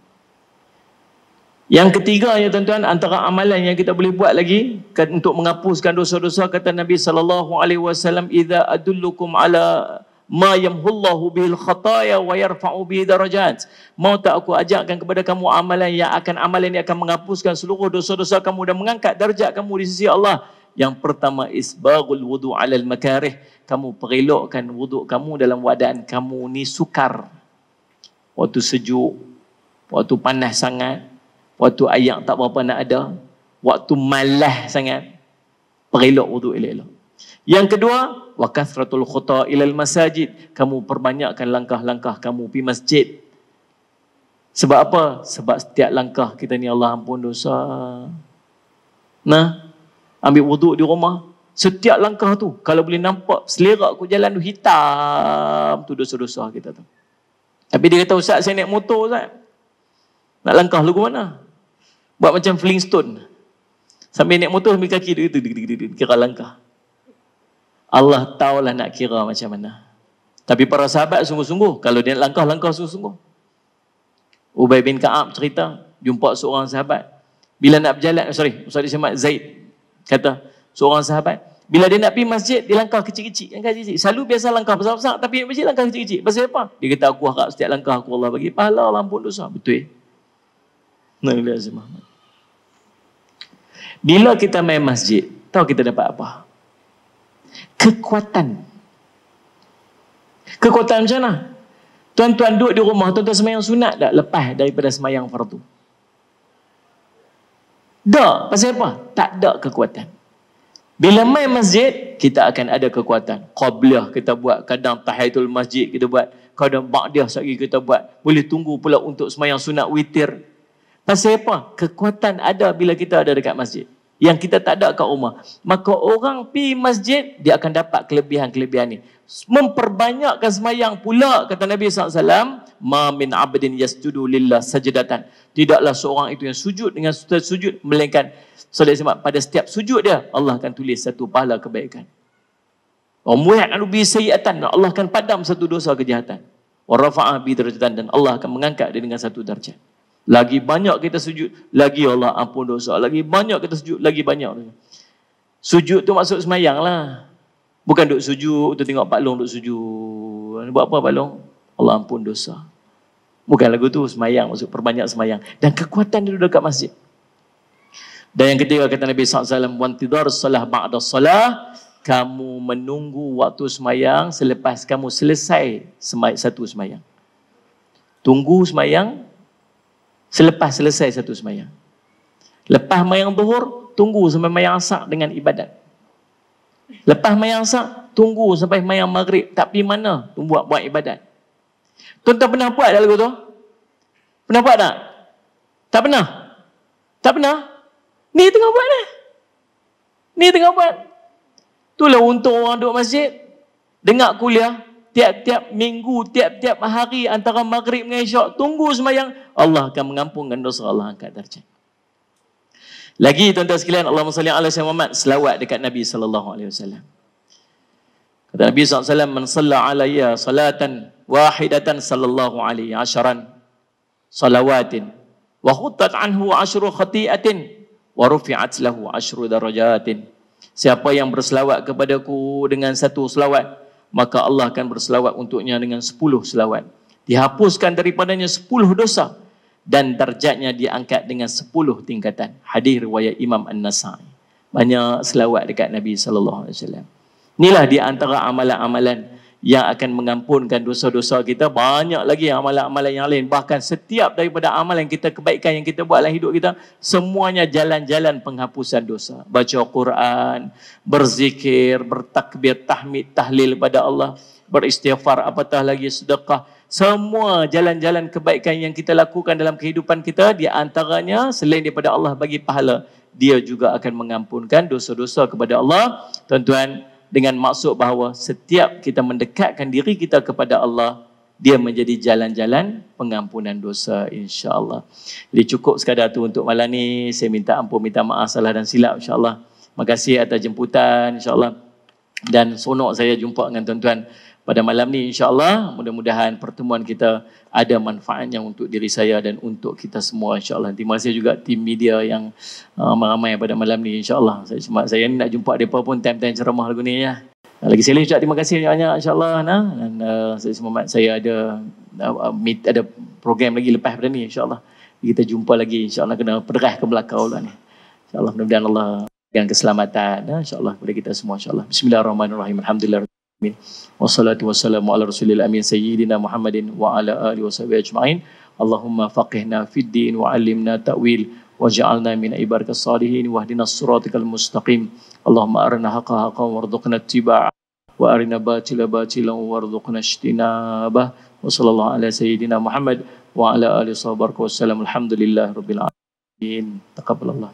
Yang ketiganya tuan-tuan, antara amalan yang kita boleh buat lagi untuk menghapuskan dosa-dosa, kata Nabi SAW, idza adullukum ala ma yamhullahu bihil khataya wa yarfa'u bihi darajat. Mau tak aku ajarkan kepada kamu amalan yang akan menghapuskan seluruh dosa-dosa kamu dan mengangkat darjat kamu di sisi Allah. Yang pertama, isbaghul wudu' 'alal makarih. Kamu perelokkan wuduk kamu dalam keadaan kamu ni sukar. Waktu sejuk, waktu panas sangat, waktu air tak berapa nak ada, waktu malas sangat, perelok wuduk elok-elok. Yang kedua, wa kathratul khuta ilal masajid. Kamu perbanyakkan langkah-langkah kamu pergi masjid. Sebab apa? Sebab setiap langkah kita ni Allah ampun dosa. Nah, ambil wuduk di rumah, setiap langkah tu kalau boleh nampak selerak aku jalan tu hitam, tu dosa-dosa kita tu. Tapi dia kata, Ustaz saya naik motor Ustaz. Nak langkah lu ke mana? Buat macam Flintstone. Sambil naik motor sambil kaki dia kira langkah. Allah tahulah nak kira macam mana. Tapi para sahabat sungguh-sungguh. Kalau dia nak langkah sungguh-sungguh. Ubay bin Ka'ab cerita, jumpa seorang sahabat. Bila nak berjalan, Ustaz Ismail Zaid kata, seorang sahabat, bila dia nak pergi masjid, dia langkah kecil-kecil. Selalu biasa langkah besar-besar, tapi masjid langkah kecil-kecil. Pasal apa? Dia kata, aku harap setiap langkah aku Allah bagi pahala, Allah ampun dosa. Betul. Bila kita main masjid, tahu kita dapat apa? Kekuatan. Kekuatan macam mana? Tuan-tuan duduk di rumah, tuan-tuan semayang sunat tak lepas daripada semayang fardu? Tak. Pasal apa? Tak ada kekuatan. Bila main masjid, kita akan ada kekuatan. Qabliyah kita buat, kadang tahiyatul masjid kita buat, kadang ba'diyah sekali kita buat. Boleh tunggu pula untuk semayang sunat witir. Pasal apa? Kekuatan ada bila kita ada dekat masjid. Yang kita tak ada kat rumah. Maka orang pergi masjid, dia akan dapat kelebihan-kelebihan ni. Memperbanyakkan semayang pula, kata Nabi SAW, ma min abdin yasjudu lillah sajdatan. Tidaklah seorang itu yang sujud dengan sujud, melainkan pada setiap sujud dia, Allah akan tulis satu pahala kebaikan. Wa mu'anu bi sayyi'atan, Allah akan padam satu dosa kejahatan. Wa rafa'a bi darajatan, dan Allah akan mengangkat dia dengan satu darjat. Lagi banyak kita sujud, lagi Allah ampun dosa. Lagi banyak kita sujud, lagi banyak. Sujud tu maksud semayang lah. Bukan duk sujud, tu tengok Pak Long duk sujud. Buat apa Pak Long? Allah ampun dosa. Bukan lagu tu, semayang maksud perbanyak semayang. Dan kekuatan dia dekat masjid. Dan yang ketiga kata Nabi SAW, wantidar salah ba'da salah. Kamu menunggu waktu semayang selepas kamu selesai satu semayang. Tunggu semayang selepas selesai satu semayang. Lepas mayang zuhur, tunggu sampai mayang asar dengan ibadat. Lepas mayang asar, tunggu sampai mayang maghrib. Tak pergi mana? Tunggu buat ibadat. Tuan-tuan pernah buat tak lagu tu? Pernah buat tak? Tak pernah? Tak pernah? Ni tengah buat dah. Ni tengah buat. Itulah untuk orang duduk masjid, dengar kuliah, tiap-tiap minggu, tiap-tiap hari antara maghrib dengan isyak, tunggu semayang, Allah akan mengampunkan dosa, Allah angkat darjat. Lagi tuan-tuan sekalian, Allahumma salli ala sayyidina Muhammad, selawat dekat Nabi SAW. Kata Nabi SAW, man salla alayya salatan wahidatan sallallahu alaihi asharan salawatin wa khuttat anhu ashru khati'atin wa rufi'at lahu ashru darajatin. Siapa yang berselawat kepadaku dengan satu selawat, maka Allah akan berselawat untuknya dengan 10 selawat. Dihapuskan daripadanya 10 dosa. dan darjatnya diangkat dengan 10 tingkatan. Hadis riwayat Imam An-Nasa'i. Banyak selawat dekat Nabi sallallahu alaihi wasallam. Inilah di antara amalan-amalan yang akan mengampunkan dosa-dosa kita. Banyak lagi amalan-amalan yang lain. Bahkan setiap daripada amalan kita, kebaikan yang kita buat dalam hidup kita, semuanya jalan-jalan penghapusan dosa. Baca Quran, berzikir, bertakbir, tahmid, tahlil pada Allah, beristighfar, apatah lagi sedekah. Semua jalan-jalan kebaikan yang kita lakukan dalam kehidupan kita, di antaranya selain daripada Allah bagi pahala, dia juga akan mengampunkan dosa-dosa kepada Allah. Tuan-tuan, dengan maksud bahawa setiap kita mendekatkan diri kita kepada Allah, dia menjadi jalan-jalan pengampunan dosa, insya-Allah. Jadi cukup sekadar tu untuk malam ni. Saya minta ampun, minta maaf salah dan silap, insya-Allah. Terima kasih atas jemputan, insya-Allah. Dan seronok saya jumpa dengan tuan-tuan pada malam ni, insya-Allah. Mudah-mudahan pertemuan kita ada manfaatnya untuk diri saya dan untuk kita semua, insya-Allah. Terima kasih juga tim media yang ramai pada malam ni, insya-Allah. Saya ni nak jumpa depa pun time-time ceramah lagu ni ya. Lagi sekali ucap terima kasih banyak, insya-Allah. Dan saya ada program lagi lepas pada ni, insya-Allah. Kita jumpa lagi, insya-Allah. Kena pederah ke belakang pula ni, insya-Allah. Mudah-mudahan Allah berikan keselamatan, insya-Allah kepada kita semua, insya-Allah. Bismillahirrahmanirrahim. Alhamdulillah. Wassalatu wassalamu ala rasulil amin sayyidina Muhammadin wa ala alihi washabihi ajma'in. Allahumma faqihna fid din wa 'allimna ta'wil waj'alna min ibadikas salihin wahdinas siratal mustaqim. Allahumma arina haqqa haqqan warzuqna ittiba'a wa arina batila batilan warzuqna ijtinabah. Wa sallallahu ala sayyidina Muhammad wa ala alihi washabihi wasallam. Alhamdulillahirabbil alamin. Taqabbalallah.